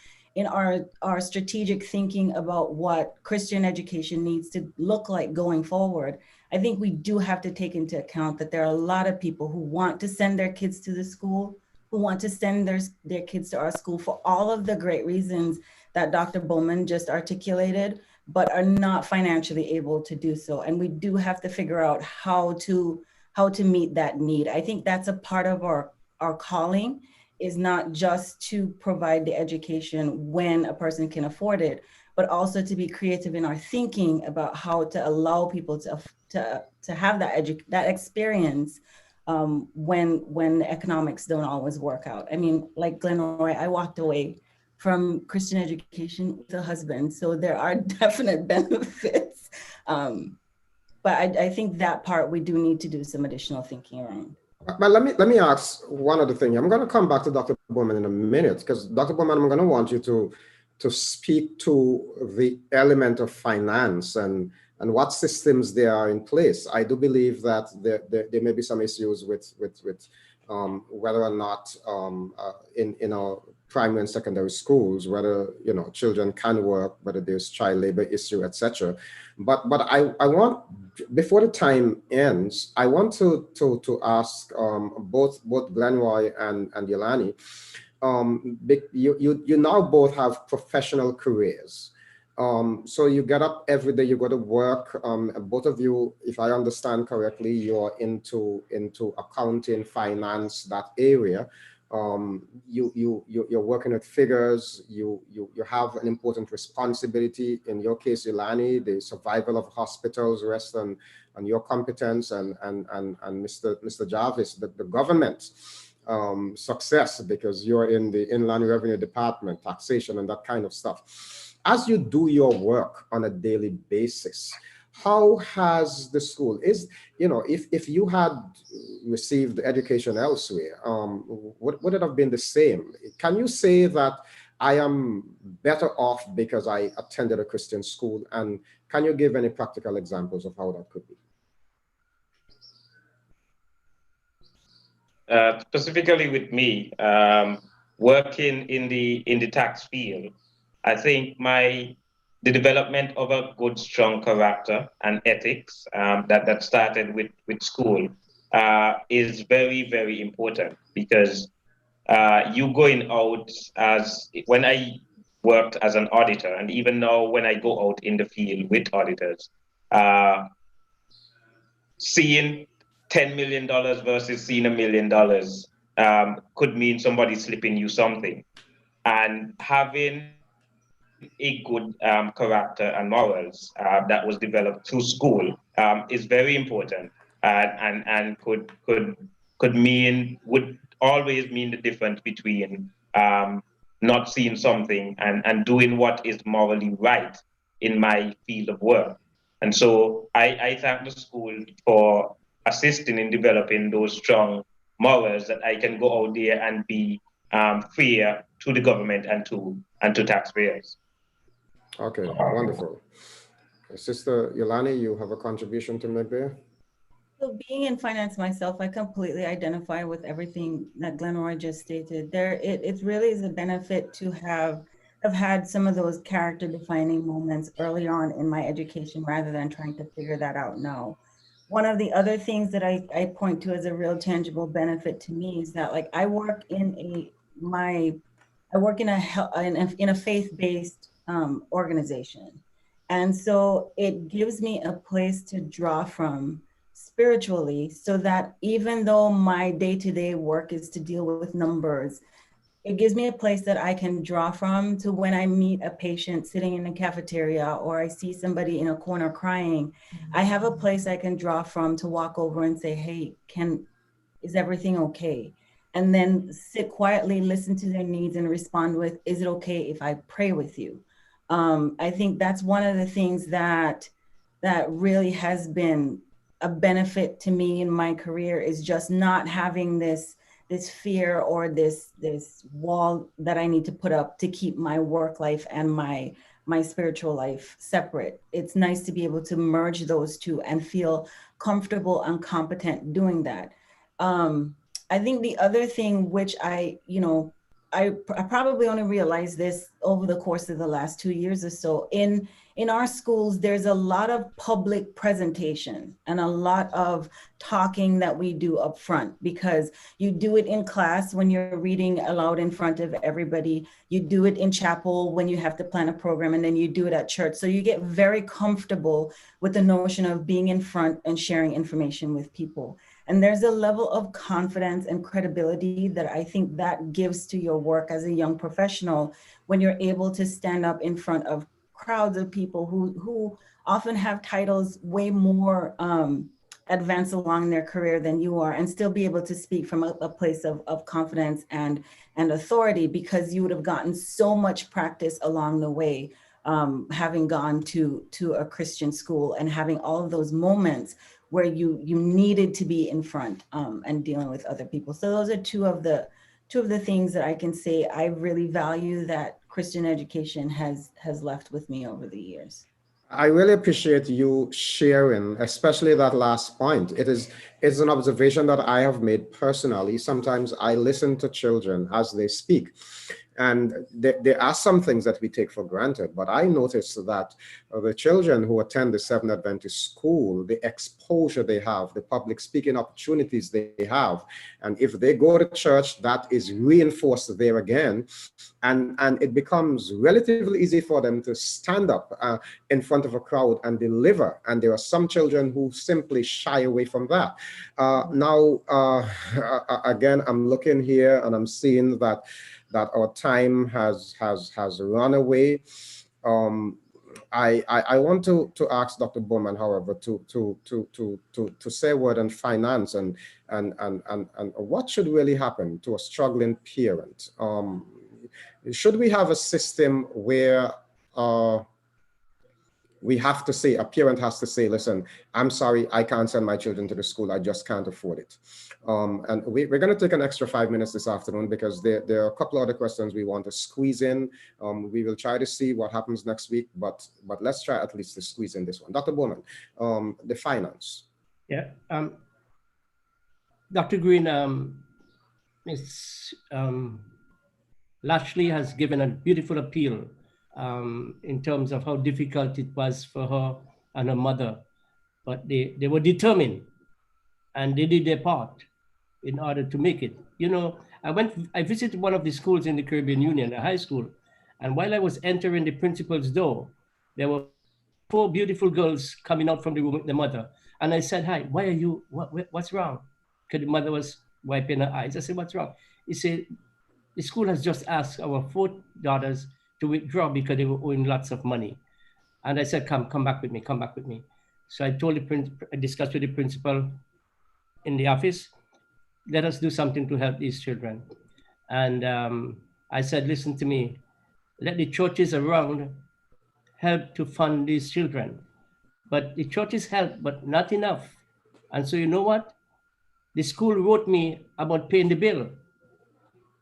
strategic thinking about what Christian education needs to look like going forward, I think we do have to take into account that there are a lot of people who want to send their kids to the school, who want to send their kids to our school for all of the great reasons that Dr. Bowman just articulated, but are not financially able to do so. And we do have to figure out how to meet that need. I think that's a part of our calling, is not just to provide the education when a person can afford it, but also to be creative in our thinking about how to allow people to have that experience when the economics don't always work out. I mean, like Glenroy, I walked away from Christian education with a husband, so there are definite benefits. But I think that part we do need to do some additional thinking around. But let me ask one other thing. I'm going to come back to Dr. Bowman in a minute, because Dr. Bowman, I'm going to want you to speak to the element of finance and what systems there are in place. I do believe that there may be some issues with whether or not in our primary and secondary schools, whether children can work, whether there's child labor issue, etc. But I want, before the time ends, I want to ask both Glenroy and Eulanie. You now both have professional careers. So you get up every day, you go to work. Both of you, if I understand correctly, you're into accounting, finance, that area. You're working with figures. You have an important responsibility. In your case, Eulanie, the survival of hospitals rests on your competence, and Mr. Jarvis, the government success, because you're in the Inland Revenue Department, taxation and that kind of stuff. As you do your work on a daily basis, how has the school, if you had received education elsewhere, would it have been the same? Can you say that I am better off because I attended a Christian school? And can you give any practical examples of how that could be? Specifically with me, working in the tax field, I think the development of a good, strong character and ethics that started with school is very, very important, because you going out when I worked as an auditor, and even now when I go out in the field with auditors, seeing $10 million versus seeing $1 million could mean somebody slipping you something. And having a good character and morals that was developed through school is very important, and would always mean the difference between not seeing something and doing what is morally right in my field of work. And so I thank the school for assisting in developing those strong morals that I can go out there and be fair to the government and to taxpayers. Okay, wonderful. Sister Eulanie, you have a contribution to make there? So being in finance myself, I completely identify with everything that Glenroy just stated. It really is a benefit to have had some of those character defining moments early on in my education, rather than trying to figure that out now. One of the other things that I point to as a real tangible benefit to me is that, like, I work in a faith-based organization. And so it gives me a place to draw from spiritually, so that even though my day-to-day work is to deal with numbers, it gives me a place that I can draw from to when I meet a patient sitting in the cafeteria, or I see somebody in a corner crying. I have a place I can draw from to walk over and say, hey, is everything okay? And then sit quietly, listen to their needs, and respond with, is it okay if I pray with you? I think that's one of the things that really has been a benefit to me in my career, is just not having this fear or this wall that I need to put up to keep my work life and my spiritual life separate. It's nice to be able to merge those two and feel comfortable and competent doing that. I think the other thing, which I probably only realized this over the course of the last 2 years or so, in our schools, there's a lot of public presentation and a lot of talking that we do up front, because you do it in class when you're reading aloud in front of everybody. You do it in chapel when you have to plan a program, and then you do it at church. So you get very comfortable with the notion of being in front and sharing information with people. And there's a level of confidence and credibility that I think that gives to your work as a young professional, when you're able to stand up in front of crowds of people who often have titles way more advanced along their career than you are, and still be able to speak from a place of confidence and authority, because you would have gotten so much practice along the way, having gone to a Christian school and having all of those moments where you needed to be in front and dealing with other people. So those are two of the things that I can say I really value that Christian education has left with me over the years. I really appreciate you sharing, especially that last point. It's an observation that I have made personally. Sometimes I listen to children as they speak, and there are some things that we take for granted, but I notice that the children who attend the Seventh Adventist school, the exposure they have, the public speaking opportunities they have, and if they go to church, that is reinforced there again, and it becomes relatively easy for them to stand up in front of a crowd and deliver. And there are some children who simply shy away from that. Again, I'm looking here and I'm seeing that our time has run away. I want to ask Dr. Bowman, however, to say a word on finance and what should really happen to a struggling parent. Should we have a system where we have to say, a parent has to say, listen, I'm sorry, I can't send my children to the school, I just can't afford it. And we're going to take an extra 5 minutes this afternoon, because there are a couple other questions we want to squeeze in. We will try to see what happens next week, but let's try at least to squeeze in this one. Dr. Bowman, the finance. Yeah, Dr. Greene, Lashley has given a beautiful appeal in terms of how difficult it was for her and her mother, but they were determined, and they did their part in order to make it. You know, I visited one of the schools in the Caribbean Union, a high school, and while I was entering the principal's door, there were 4 beautiful girls coming out from the room with the mother, and I said, hi, why are you, what's wrong? Because the mother was wiping her eyes. I said, what's wrong? He said, the school has just asked our 4 daughters to withdraw because they were owing lots of money. And I said, come back with me, come back with me. So I told I discussed with the principal in the office, let us do something to help these children. And I said, listen to me, let the churches around help to fund these children. But the churches help, but not enough. And so you know what? The school wrote me about paying the bill.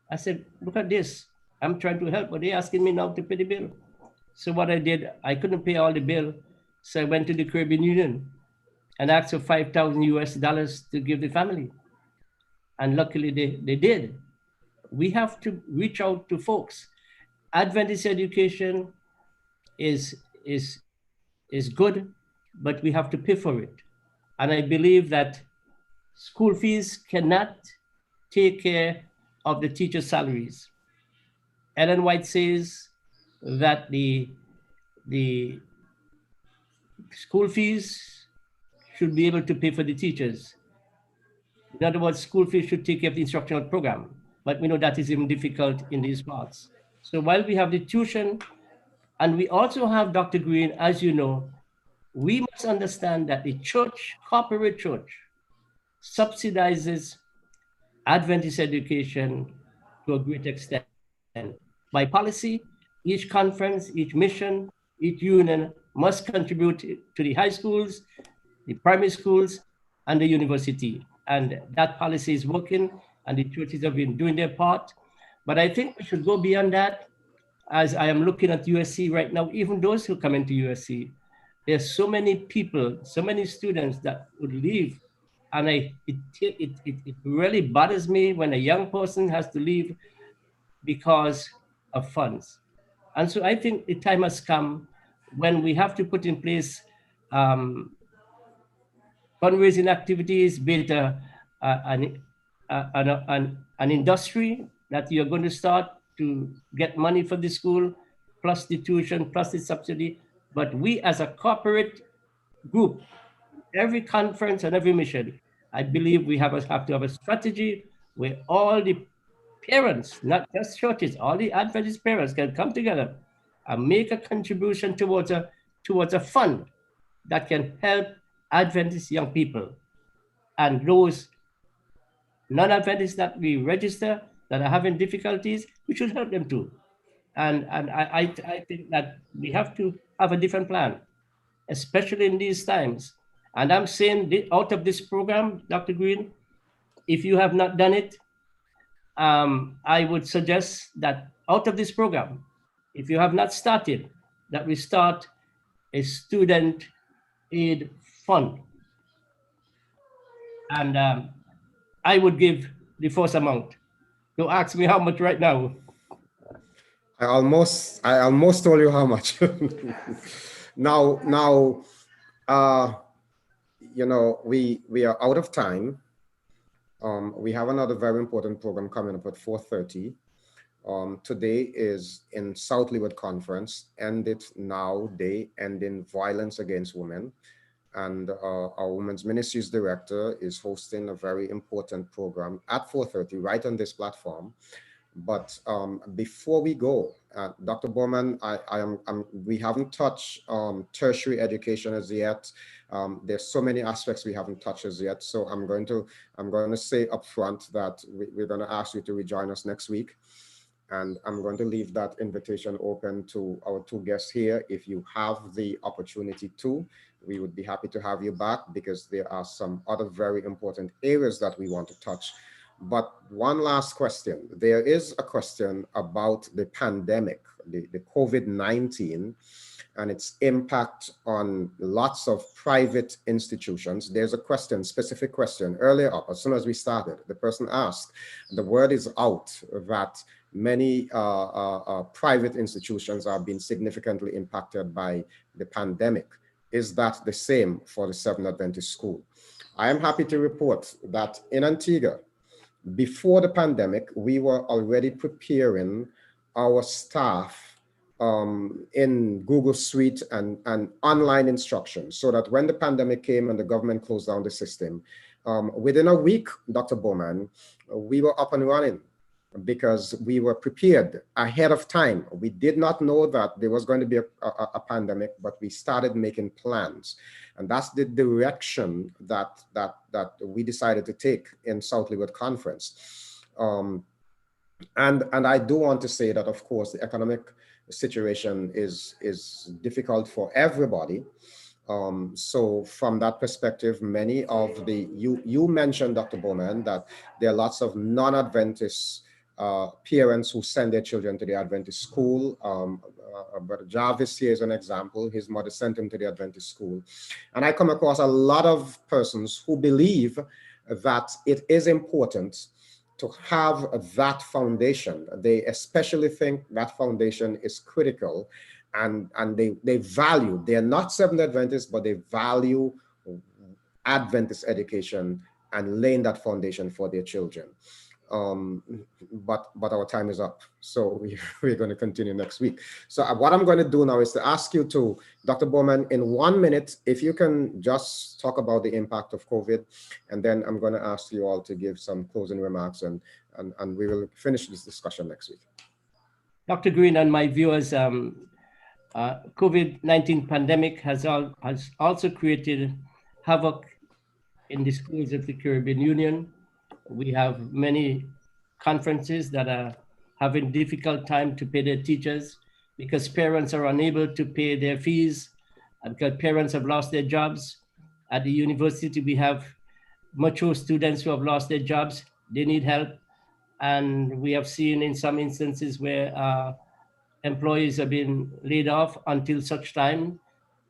I said, look at this. I'm trying to help, but they're asking me now to pay the bill. So what I did, I couldn't pay all the bill. So I went to the Caribbean Union and asked for $5,000 to give the family. And luckily they did. We have to reach out to folks. Adventist education is good, but we have to pay for it. And I believe that school fees cannot take care of the teachers' salaries. Ellen White says that the school fees should be able to pay for the teachers. In other words, school fees should take care of the instructional program. but we know that is even difficult in these parts. So while we have the tuition, and we also have Dr. Greene, as you know, we must understand that the church, corporate church, subsidizes Adventist education to a great extent. By policy, each conference, each mission, each union must contribute to the high schools, the primary schools, and the university. And that policy is working, and the churches have been doing their part. But I think we should go beyond that. As I am looking at USC right now, even those who come into USC, there's so many people, so many students that would leave. And it really bothers me when a young person has to leave because of funds. And so I think the time has come when we have to put in place fundraising activities, be it an industry that you're going to start to get money for the school, plus the tuition, plus the subsidy. But we as a corporate group, every conference and every mission, I believe we have to have a strategy where all the parents, not just churches, all the Adventist parents can come together and make a contribution towards a fund that can help Adventist young people. And those non-Adventists that we register that are having difficulties, we should help them too. And I think that we have to have a different plan, especially in these times. And I'm saying out of this program, Dr. Greene, if you have not done it, I would suggest that out of this program, if you have not started, that we start a student aid fund. And I would give the first amount. Don't ask me how much right now. I almost told you how much. now, we are out of time. We have another very important program coming up at 4:30. Today is in South Leeward Conference, End It Now Day, Ending Violence Against Women. And our Women's Ministries Director is hosting a very important program at 4:30 right on this platform. But before we go, Dr. Bowman, we haven't touched tertiary education as yet. There's so many aspects we haven't touched as yet. So I'm going to say up front that we're going to ask you to rejoin us next week. And I'm going to leave that invitation open to our two guests here. If you have the opportunity to, we would be happy to have you back, because there are some other very important areas that we want to touch. But one last question. There is a question about the pandemic, the COVID-19, and its impact on lots of private institutions. There's a question, specific question earlier up, as soon as we started, the person asked, the word is out that many private institutions are being significantly impacted by the pandemic. Is that the same for the Seventh Adventist School? I am happy to report that in Antigua, before the pandemic, we were already preparing our staff in Google Suite and online instruction, so that when the pandemic came and the government closed down the system, within a week, Dr. Bowman, we were up and running, because we were prepared ahead of time. We did not know that there was going to be a pandemic, but we started making plans. And that's the direction that we decided to take in South Leeward Conference. And I do want to say that, of course, the economic situation is difficult for everybody. So from that perspective, many of you mentioned, Dr. Bowman, that there are lots of non-Adventist parents who send their children to the Adventist school. Brother Jarvis here is an example. His mother sent him to the Adventist school. And I come across a lot of persons who believe that it is important to have that foundation. They especially think that foundation is critical, and they value, they're not Seventh Adventists, but they value Adventist education and laying that foundation for their children. but our time is up. So we're going to continue next week. So what I'm going to do now is to ask you to, Dr. Bowman, in 1 minute, if you can just talk about the impact of COVID, and then I'm going to ask you all to give some closing remarks, and we will finish this discussion next week. Dr. Greene and my viewers, COVID-19 pandemic has also created havoc in the schools of the Caribbean Union. We have many conferences that are having difficult time to pay their teachers because parents are unable to pay their fees, and because parents have lost their jobs. At the university, we have mature students who have lost their jobs. They need help. And we have seen in some instances where employees have been laid off until such time,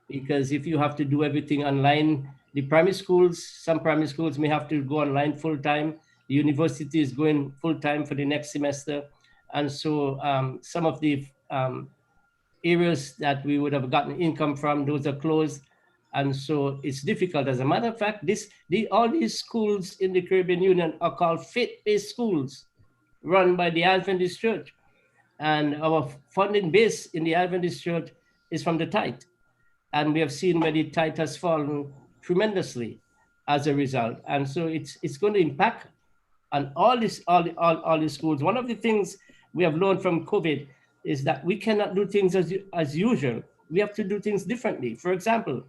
because if you have to do everything online, the primary schools, some primary schools may have to go online full time. The university is going full time for the next semester. And so some of the areas that we would have gotten income from, those are closed. And so it's difficult. As a matter of fact, all these schools in the Caribbean Union are called faith-based schools run by the Adventist Church. And our funding base in the Adventist Church is from the tithe. And we have seen where the tithe has fallen tremendously as a result. And so it's going to impact on all these schools. One of the things we have learned from COVID is that we cannot do things as usual. We have to do things differently. For example,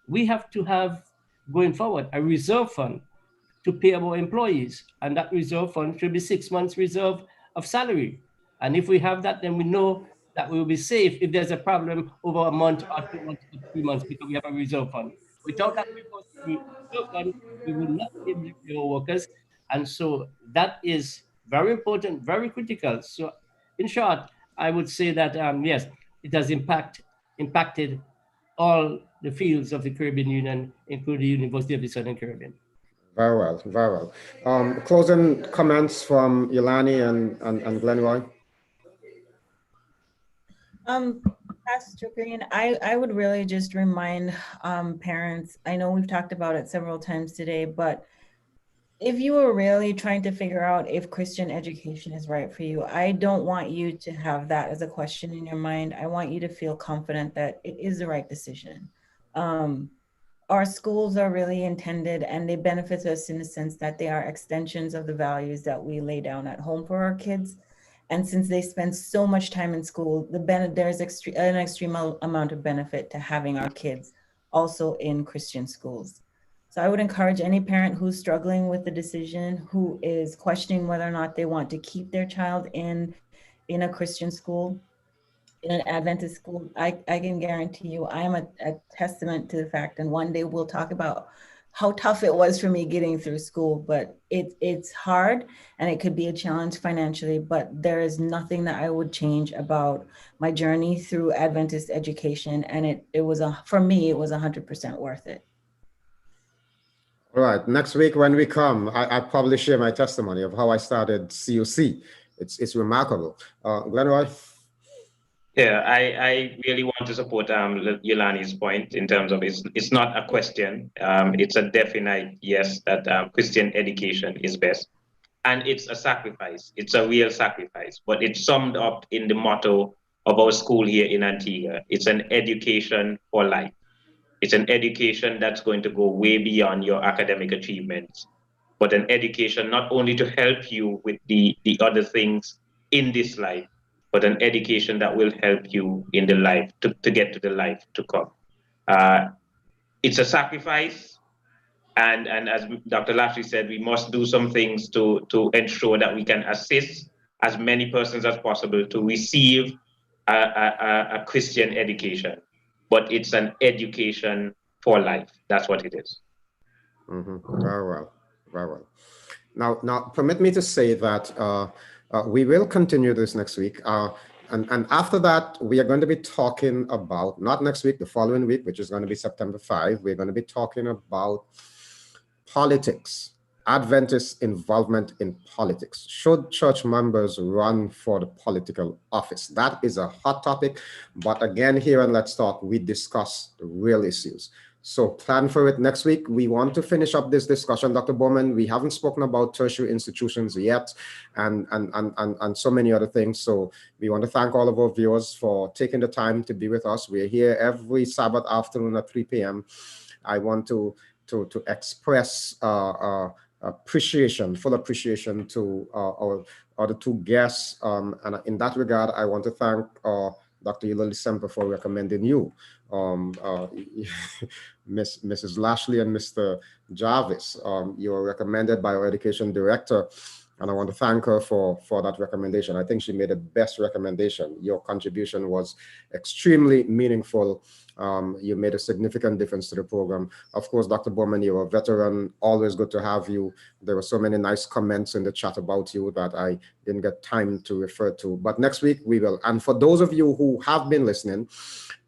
we have to have, going forward, a reserve fund to pay our employees. And that reserve fund should be 6 months reserve of salary. And if we have that, then we know that we will be safe if there's a problem over a month or 2 months or 3 months, because we have a reserve fund. Without that reserve fund, we will not be able to pay our workers. And so that is very important, very critical. So in short, I would say that, yes, it has impacted all the fields of the Caribbean Union, including the University of the Southern Caribbean. Very well, very well. Closing comments from Eulanie and Glenroy. Pastor Greene, I would really just remind parents, I know we've talked about it several times today, but if you are really trying to figure out if Christian education is right for you, I don't want you to have that as a question in your mind. I want you to feel confident that it is the right decision. Our schools are really intended, and they benefit us in the sense that they are extensions of the values that we lay down at home for our kids. And since they spend so much time in school, there's an extreme amount of benefit to having our kids also in Christian schools. So I would encourage any parent who's struggling with the decision, who is questioning whether or not they want to keep their child in a Christian school, in an Adventist school. I can guarantee you, I am a testament to the fact, and one day we'll talk about how tough it was for me getting through school, but it's hard and it could be a challenge financially, but there is nothing that I would change about my journey through Adventist education. And for me, it was 100% worth it. All right, next week when we come, I probably share my testimony of how I started CUC. It's remarkable. Glenroy? Yeah, I really want to support Eulanie's point in terms of it's not a question. It's a definite yes that Christian education is best. And it's a sacrifice. It's a real sacrifice. But it's summed up in the motto of our school here in Antigua. It's an education for life. It's an education that's going to go way beyond your academic achievements, but an education not only to help you with the other things in this life, but an education that will help you in the life to get to the life to come. It's a sacrifice. And as Dr. Lashley said, we must do some things to ensure that we can assist as many persons as possible to receive a Christian education. But it's an education for life. That's what it is. Mm-hmm. Very well, very well. Now, permit me to say that we will continue this next week. And after that, we are going to be talking about, not next week, the following week, which is going to be September 5, we're going to be talking about politics, Adventist involvement in politics. Should church members run for the political office? That is a hot topic. But again, here on Let's Talk, we discuss the real issues. So plan for it next week. We want to finish up this discussion, Dr. Bowman. We haven't spoken about tertiary institutions yet, and so many other things. So we want to thank all of our viewers for taking the time to be with us. We're here every Sabbath afternoon at 3 p.m. I want to express appreciation, full appreciation to our other two guests. And in that regard, I want to thank Dr. Eulanie Semper for recommending you, Mrs. Lashley and Mr. Jarvis. You were recommended by our education director, and I want to thank her for that recommendation. I think she made the best recommendation. Your contribution was extremely meaningful. You made a significant difference to the program. Of course, Dr. Bowman, you're a veteran, always good to have you. There were so many nice comments in the chat about you that I didn't get time to refer to. But next week we will. And for those of you who have been listening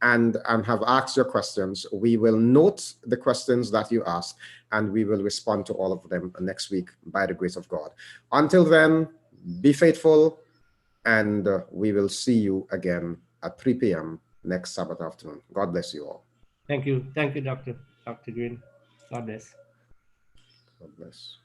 and have asked your questions, we will note the questions that you asked, and we will respond to all of them next week by the grace of God. Until then, be faithful, and we will see you again at 3 p.m. next Sabbath afternoon. God bless you all. Thank you. Thank you, Dr. Greene. God bless. God bless.